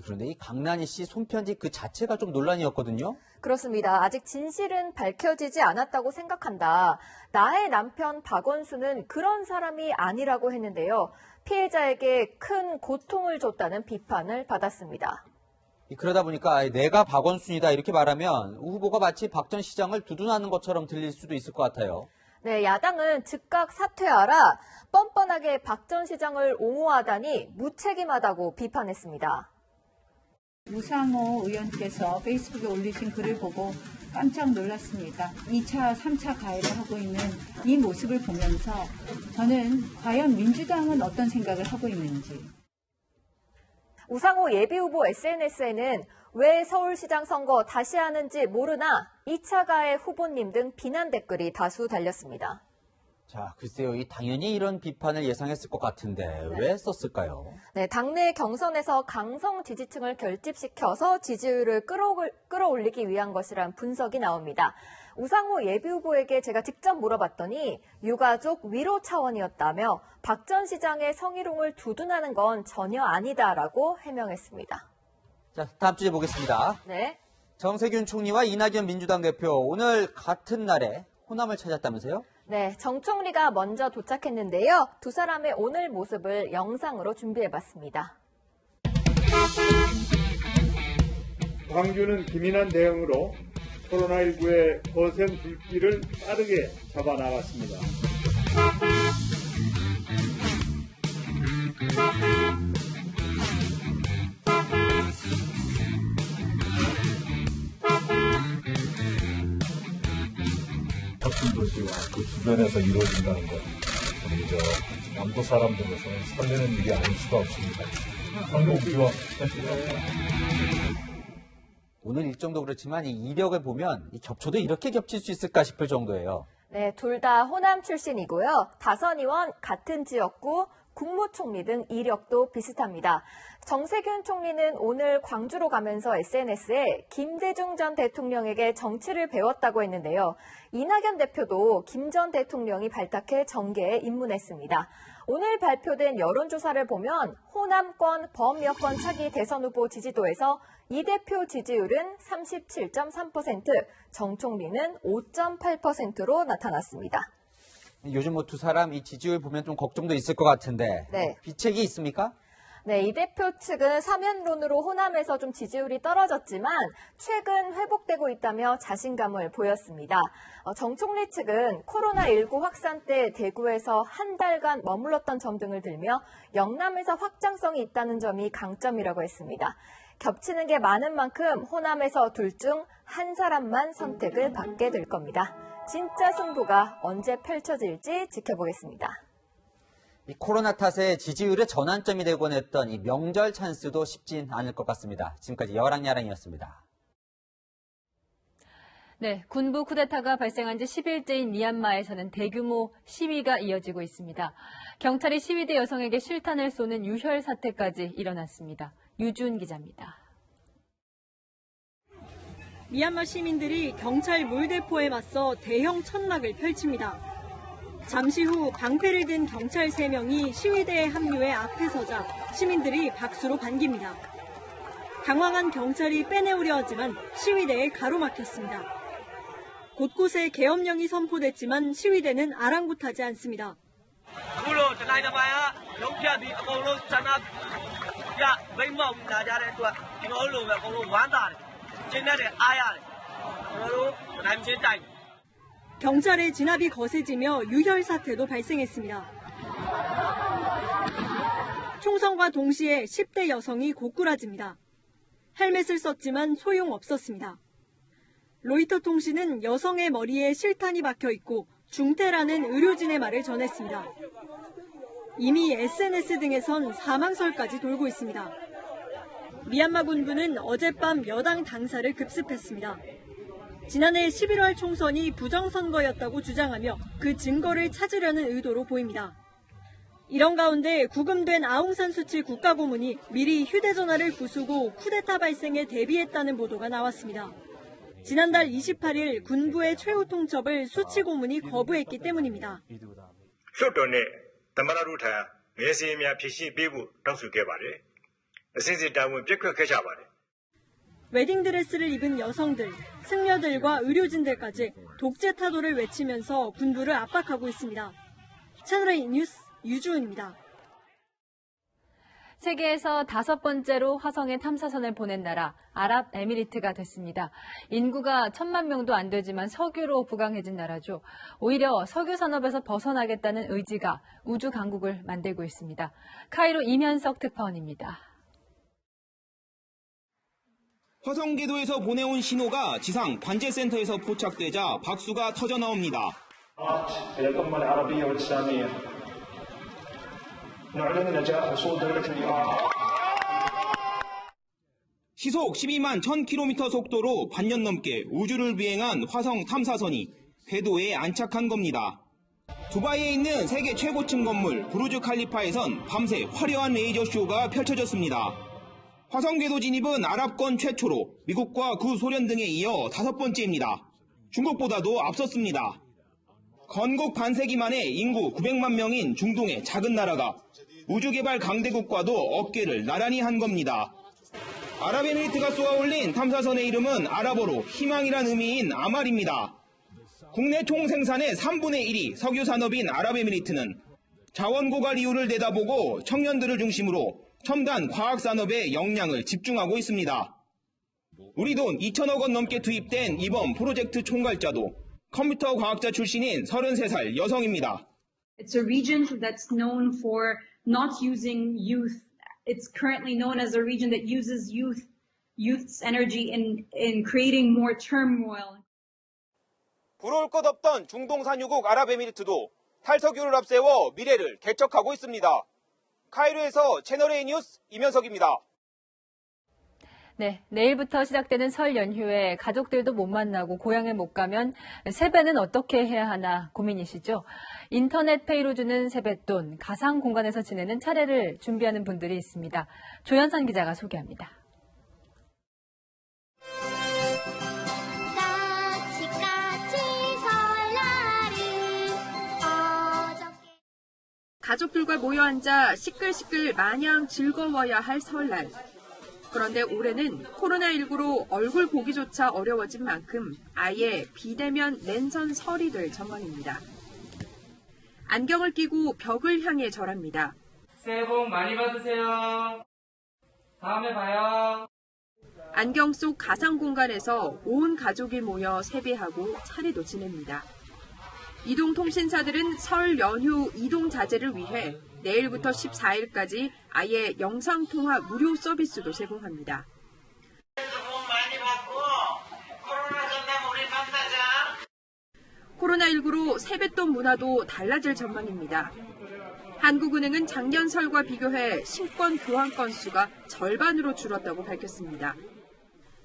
그런데 이 강란희 씨 손편지 그 자체가 좀 논란이었거든요. 그렇습니다. 아직 진실은 밝혀지지 않았다고 생각한다. 나의 남편 박원순은 그런 사람이 아니라고 했는데요. 피해자에게 큰 고통을 줬다는 비판을 받았습니다. 그러다 보니까 내가 박원순이다 이렇게 말하면 후보가 마치 박 전 시장을 두둔하는 것처럼 들릴 수도 있을 것 같아요. 네, 야당은 즉각 사퇴하라, 뻔뻔하게 박 전 시장을 옹호하다니 무책임하다고 비판했습니다. 우상호 의원께서 페이스북에 올리신 글을 보고 깜짝 놀랐습니다. 2차, 3차 가해를 하고 있는 이 모습을 보면서 저는 과연 민주당은 어떤 생각을 하고 있는지. 우상호 예비후보 SNS에는 왜 서울시장 선거 다시 하는지 모르나 2차 가해 후보님 등 비난 댓글이 다수 달렸습니다. 자, 글쎄요. 당연히 이런 비판을 예상했을 것 같은데 왜 썼을까요? 네, 당내 경선에서 강성 지지층을 결집시켜서 지지율을 끌어올리기 위한 것이란 분석이 나옵니다. 우상호 예비후보에게 제가 직접 물어봤더니 유가족 위로 차원이었다며 박 전 시장의 성희롱을 두둔하는 건 전혀 아니다라고 해명했습니다. 자, 다음 주제 보겠습니다. 네. 정세균 총리와 이낙연 민주당 대표 오늘 같은 날에 호남을 찾았다면서요? 네, 정 총리가 먼저 도착했는데요. 두 사람의 오늘 모습을 영상으로 준비해봤습니다. 광주는 기민한 대응으로 코로나19의 거센 불길을 빠르게 잡아나갔습니다. 혁신 도시와 그 주변에서 이루어진다는 것, 우리 남도 사람들로서는 설레는 일이 아닐 수가 없습니다. 성공기와 오늘 일정도 그렇지만 이 이력을 보면 이 겹쳐도 이렇게 겹칠 수 있을까 싶을 정도예요. 네, 둘 다 호남 출신이고요. 다선 의원 같은 지역구, 국무총리 등 이력도 비슷합니다. 정세균 총리는 오늘 광주로 가면서 SNS에 김대중 전 대통령에게 정치를 배웠다고 했는데요. 이낙연 대표도 김 전 대통령이 발탁해 정계에 입문했습니다. 오늘 발표된 여론조사를 보면 호남권 범여권 차기 대선 후보 지지도에서 이 대표 지지율은 37.3%, 정 총리는 5.8%로 나타났습니다. 요즘 두 사람 이 지지율 보면 좀 걱정도 있을 것 같은데 네. 비책이 있습니까? 네, 이 대표 측은 사면론으로 호남에서 좀 지지율이 떨어졌지만 최근 회복되고 있다며 자신감을 보였습니다. 정 총리 측은 코로나19 확산 때 대구에서 한 달간 머물렀던 점 등을 들며 영남에서 확장성이 있다는 점이 강점이라고 했습니다. 겹치는 게 많은 만큼 호남에서 둘 중 한 사람만 선택을 받게 될 겁니다. 진짜 승부가 언제 펼쳐질지 지켜보겠습니다. 이 코로나 탓에 지지율의 전환점이 되곤 했던 이 명절 찬스도 쉽진 않을 것 같습니다. 지금까지 여랑야랑이었습니다. 네, 군부 쿠데타가 발생한 지 10일째인 미얀마에서는 대규모 시위가 이어지고 있습니다. 경찰이 시위대 여성에게 실탄을 쏘는 유혈 사태까지 일어났습니다. 유준 기자입니다. 미얀마 시민들이 경찰 물대포에 맞서 대형 천막을 펼칩니다. 잠시 후 방패를 든 경찰 3명이 시위대에 합류해 앞에 서자 시민들이 박수로 반깁니다. 당황한 경찰이 빼내오려 하지만 시위대에 가로막혔습니다. 곳곳에 계엄령이 선포됐지만 시위대는 아랑곳하지 않습니다. 경찰의 진압이 거세지며 유혈 사태도 발생했습니다. 총성과 동시에 10대 여성이 고꾸라집니다. 헬멧을 썼지만 소용없었습니다. 로이터 통신은 여성의 머리에 실탄이 박혀 있고 중태라는 의료진의 말을 전했습니다. 이미 SNS 등에선 사망설까지 돌고 있습니다. 미얀마 군부는 어젯밤 여당 당사를 급습했습니다. 지난해 11월 총선이 부정선거였다고 주장하며 그 증거를 찾으려는 의도로 보입니다. 이런 가운데 구금된 아웅산 수치 국가고문이 미리 휴대전화를 부수고 쿠데타 발생에 대비했다는 보도가 나왔습니다. 지난달 28일 군부의 최후 통첩을 수치 고문이 거부했기 때문입니다. 웨딩드레스를 입은 여성들, 승려들과 의료진들까지 독재 타도를 외치면서 군부를 압박하고 있습니다. 채널A 뉴스 유주은입니다. 세계에서 5번째로 화성에 탐사선을 보낸 나라 아랍에미리트가 됐습니다. 인구가 1,000만 명도 안 되지만 석유로 부강해진 나라죠. 오히려 석유 산업에서 벗어나겠다는 의지가 우주 강국을 만들고 있습니다. 카이로 이면석 특파원입니다. 화성 궤도에서 보내온 신호가 지상 관제센터에서 포착되자 박수가 터져 나옵니다. 시속 12만 1000km 속도로 반년 넘게 우주를 비행한 화성 탐사선이 궤도에 안착한 겁니다. 두바이에 있는 세계 최고층 건물 부르즈 칼리파에선 밤새 화려한 레이저 쇼가 펼쳐졌습니다. 화성 궤도 진입은 아랍권 최초로 미국과 구소련 등에 이어 5번째입니다. 중국보다도 앞섰습니다. 건국 반세기 만에 인구 900만 명인 중동의 작은 나라가 우주개발 강대국과도 어깨를 나란히 한 겁니다. 아랍에미리트가 쏘아올린 탐사선의 이름은 아랍어로 희망이란 의미인 아말입니다. 국내 총생산의 3분의 1이 석유산업인 아랍에미리트는 자원 고갈 이유를 내다보고 청년들을 중심으로 첨단 과학산업에 역량을 집중하고 있습니다. 우리 돈 2천억 원 넘게 투입된 이번 프로젝트 총괄자도 컴퓨터 과학자 출신인 33살 여성입니다. It's a region that's known for not using youth. It's currently known as a region that uses youth's energy in creating more turmoil. 부러울 것 없던 중동 산유국 아랍에미리트도 탈석유를 앞세워 미래를 개척하고 있습니다. 카이로에서 채널A 뉴스 이면석입니다. 네, 내일부터 시작되는 설 연휴에 가족들도 못 만나고 고향에 못 가면 세배는 어떻게 해야 하나 고민이시죠? 인터넷 페이로 주는 세뱃돈, 가상 공간에서 지내는 차례를 준비하는 분들이 있습니다. 조현선 기자가 소개합니다. 가족들과 모여 앉아 시끌시끌 마냥 즐거워야 할 설날. 그런데 올해는 코로나19로 얼굴 보기조차 어려워진 만큼 아예 비대면 랜선 설이 될 전망입니다. 안경을 끼고 벽을 향해 절합니다. 새해 복 많이 받으세요. 다음에 봐요. 안경 속 가상 공간에서 온 가족이 모여 세배하고 차례도 지냅니다. 이동통신사들은 설 연휴 이동 자제를 위해 내일부터 14일까지 아예 영상통화 무료 서비스도 제공합니다. 코로나19로 세뱃돈 문화도 달라질 전망입니다. 한국은행은 작년 설과 비교해 신권 교환 건수가 절반으로 줄었다고 밝혔습니다.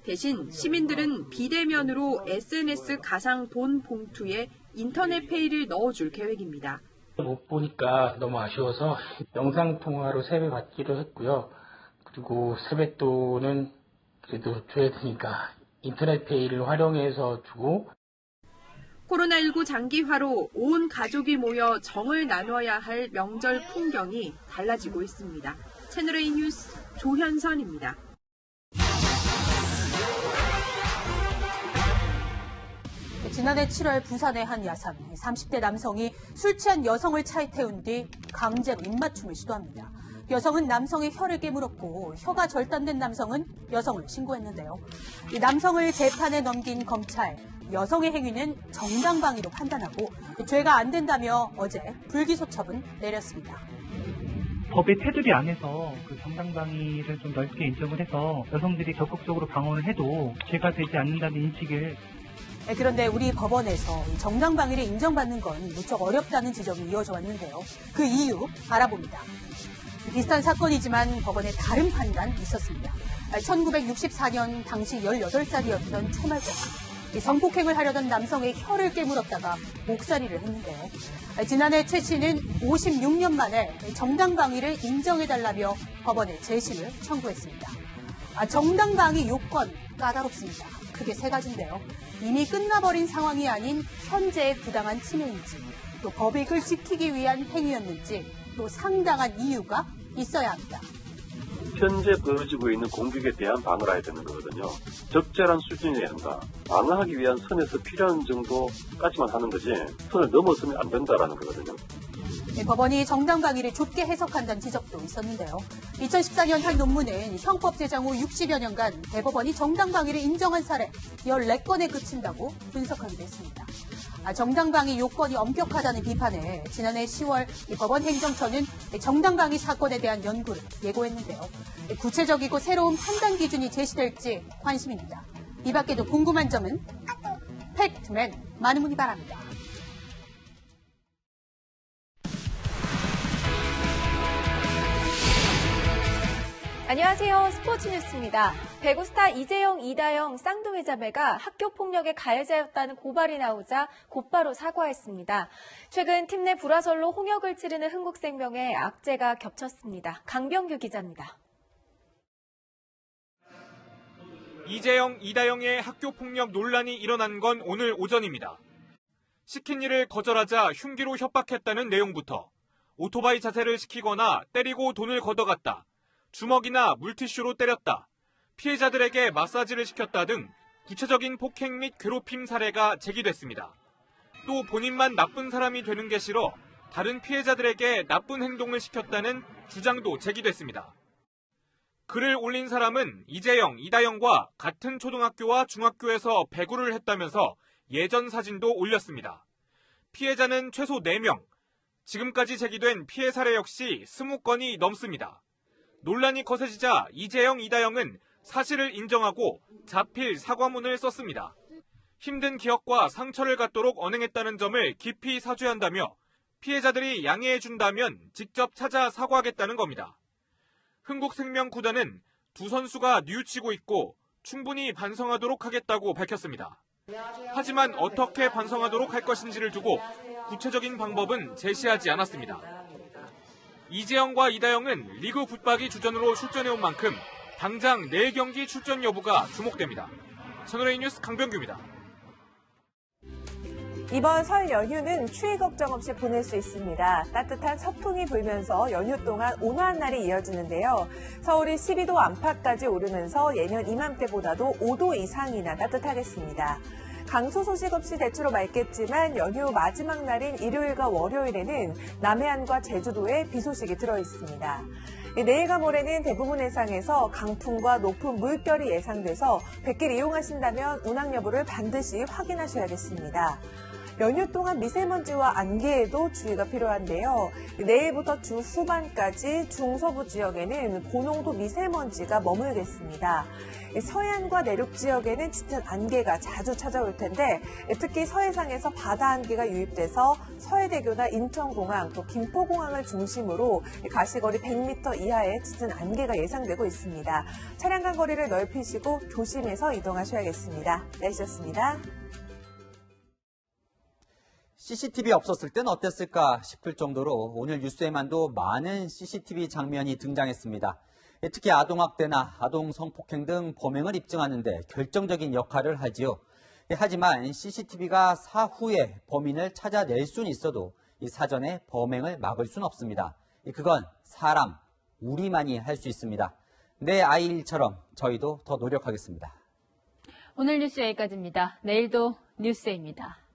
대신 시민들은 비대면으로 SNS 가상 돈 봉투에 인터넷 페이를 넣어줄 계획입니다. 못 보니까 너무 아쉬워서 영상통화로 세배 받기로 했고요. 그리고 세뱃돈은 그래도 줘야 되니까 인터넷 페이를 활용해서 주고. 코로나19 장기화로 온 가족이 모여 정을 나눠야 할 명절 풍경이 달라지고 있습니다. 채널A 뉴스 조현선입니다. 지난해 7월 부산의 한 야산, 30대 남성이 술 취한 여성을 차에 태운 뒤 강제로 입맞춤을 시도합니다. 여성은 남성의 혀를 깨물었고 혀가 절단된 남성은 여성을 신고했는데요. 이 남성을 재판에 넘긴 검찰, 여성의 행위는 정당방위로 판단하고 죄가 안 된다며 어제 불기소 처분 내렸습니다. 법의 테두리 안에서 그 정당방위를 좀 넓게 인정을 해서 여성들이 적극적으로 방어를 해도 죄가 되지 않는다는 인식을. 그런데 우리 법원에서 정당방위를 인정받는 건 무척 어렵다는 지적이 이어져 왔는데요. 그 이유 알아봅니다. 비슷한 사건이지만 법원에 다른 판단이 있었습니다. 1964년 당시 18살이었던 최말권. 성폭행을 하려던 남성의 혀를 깨물었다가 목살이를 했는데요. 지난해 최 씨는 56년 만에 정당방위를 인정해달라며 법원에 재심을 청구했습니다. 정당방위 요건 까다롭습니다. 크게 세 가지인데요. 이미 끝나버린 상황이 아닌 현재의 부당한 침해인지, 또 법익을 지키기 위한 행위였는지, 또 상당한 이유가 있어야 합니다. 현재 벌어지고 있는 공격에 대한 방어를 해야 되는 거거든요. 적절한 수준이어야 한다. 방어하기 위한 선에서 필요한 정도까지만 하는 거지 선을 넘어서면 안 된다라는 거거든요. 법원이 정당방위를 좁게 해석한다는 지적도 있었는데요. 2014년 한 논문은 형법 제정 후 60여 년간 대법원이 정당방위를 인정한 사례 14건에 그친다고 분석하기도 했습니다. 정당방위 요건이 엄격하다는 비판에 지난해 10월 법원 행정처는 정당방위 사건에 대한 연구를 예고했는데요. 구체적이고 새로운 판단 기준이 제시될지 관심입니다. 이 밖에도 궁금한 점은 팩트맨 많은 문의 바랍니다. 안녕하세요. 스포츠 뉴스입니다. 배구 스타 이재영, 이다영 쌍둥이 자매가 학교 폭력의 가해자였다는 고발이 나오자 곧바로 사과했습니다. 최근 팀 내 불화설로 홍역을 치르는 흥국생명에 악재가 겹쳤습니다. 강병규 기자입니다. 이재영, 이다영의 학교 폭력 논란이 일어난 건 오늘 오전입니다. 시킨 일을 거절하자 흉기로 협박했다는 내용부터 오토바이 자세를 시키거나 때리고 돈을 걷어갔다, 주먹이나 물티슈로 때렸다, 피해자들에게 마사지를 시켰다 등 구체적인 폭행 및 괴롭힘 사례가 제기됐습니다. 또 본인만 나쁜 사람이 되는 게 싫어 다른 피해자들에게 나쁜 행동을 시켰다는 주장도 제기됐습니다. 글을 올린 사람은 이재영, 이다영과 같은 초등학교와 중학교에서 배구를 했다면서 예전 사진도 올렸습니다. 피해자는 최소 4명, 지금까지 제기된 피해 사례 역시 20건이 넘습니다. 논란이 거세지자 이재영, 이다영은 사실을 인정하고 자필 사과문을 썼습니다. 힘든 기억과 상처를 갖도록 언행했다는 점을 깊이 사죄한다며 피해자들이 양해해준다면 직접 찾아 사과하겠다는 겁니다. 흥국생명구단은 두 선수가 뉘우치고 있고 충분히 반성하도록 하겠다고 밝혔습니다. 하지만 어떻게 반성하도록 할 것인지를 두고 구체적인 방법은 제시하지 않았습니다. 이재영과 이다영은 리그 붙박이 주전으로 출전해온 만큼 당장 내일 경기 출전 여부가 주목됩니다. 채널A 뉴스 강병규입니다. 이번 설 연휴는 추위 걱정 없이 보낼 수 있습니다. 따뜻한 서풍이 불면서 연휴 동안 온화한 날이 이어지는데요. 서울이 12도 안팎까지 오르면서 예년 이맘때보다도 5도 이상이나 따뜻하겠습니다. 강수 소식 없이 대체로 맑겠지만 연휴 마지막 날인 일요일과 월요일에는 남해안과 제주도에 비 소식이 들어있습니다. 내일과 모레는 대부분 해상에서 강풍과 높은 물결이 예상돼서 뱃길 이용하신다면 운항 여부를 반드시 확인하셔야겠습니다. 연휴 동안 미세먼지와 안개에도 주의가 필요한데요. 내일부터 주 후반까지 중서부 지역에는 고농도 미세먼지가 머물겠습니다. 서해안과 내륙 지역에는 짙은 안개가 자주 찾아올 텐데 특히 서해상에서 바다 안개가 유입돼서 서해대교나 인천공항 또 김포공항을 중심으로 가시거리 100m 이하의 짙은 안개가 예상되고 있습니다. 차량 간 거리를 넓히시고 조심해서 이동하셔야겠습니다. 날씨였습니다. CCTV 없었을 땐 어땠을까 싶을 정도로 오늘 뉴스에만도 많은 CCTV 장면이 등장했습니다. 특히 아동학대나 아동성폭행 등 범행을 입증하는 데 결정적인 역할을 하지요. 하지만 CCTV가 사후에 범인을 찾아낼 수는 있어도 사전에 범행을 막을 수는 없습니다. 그건 사람, 우리만이 할 수 있습니다. 내 아이 일처럼 저희도 더 노력하겠습니다. 오늘 뉴스 여기까지입니다. 내일도 뉴스입니다.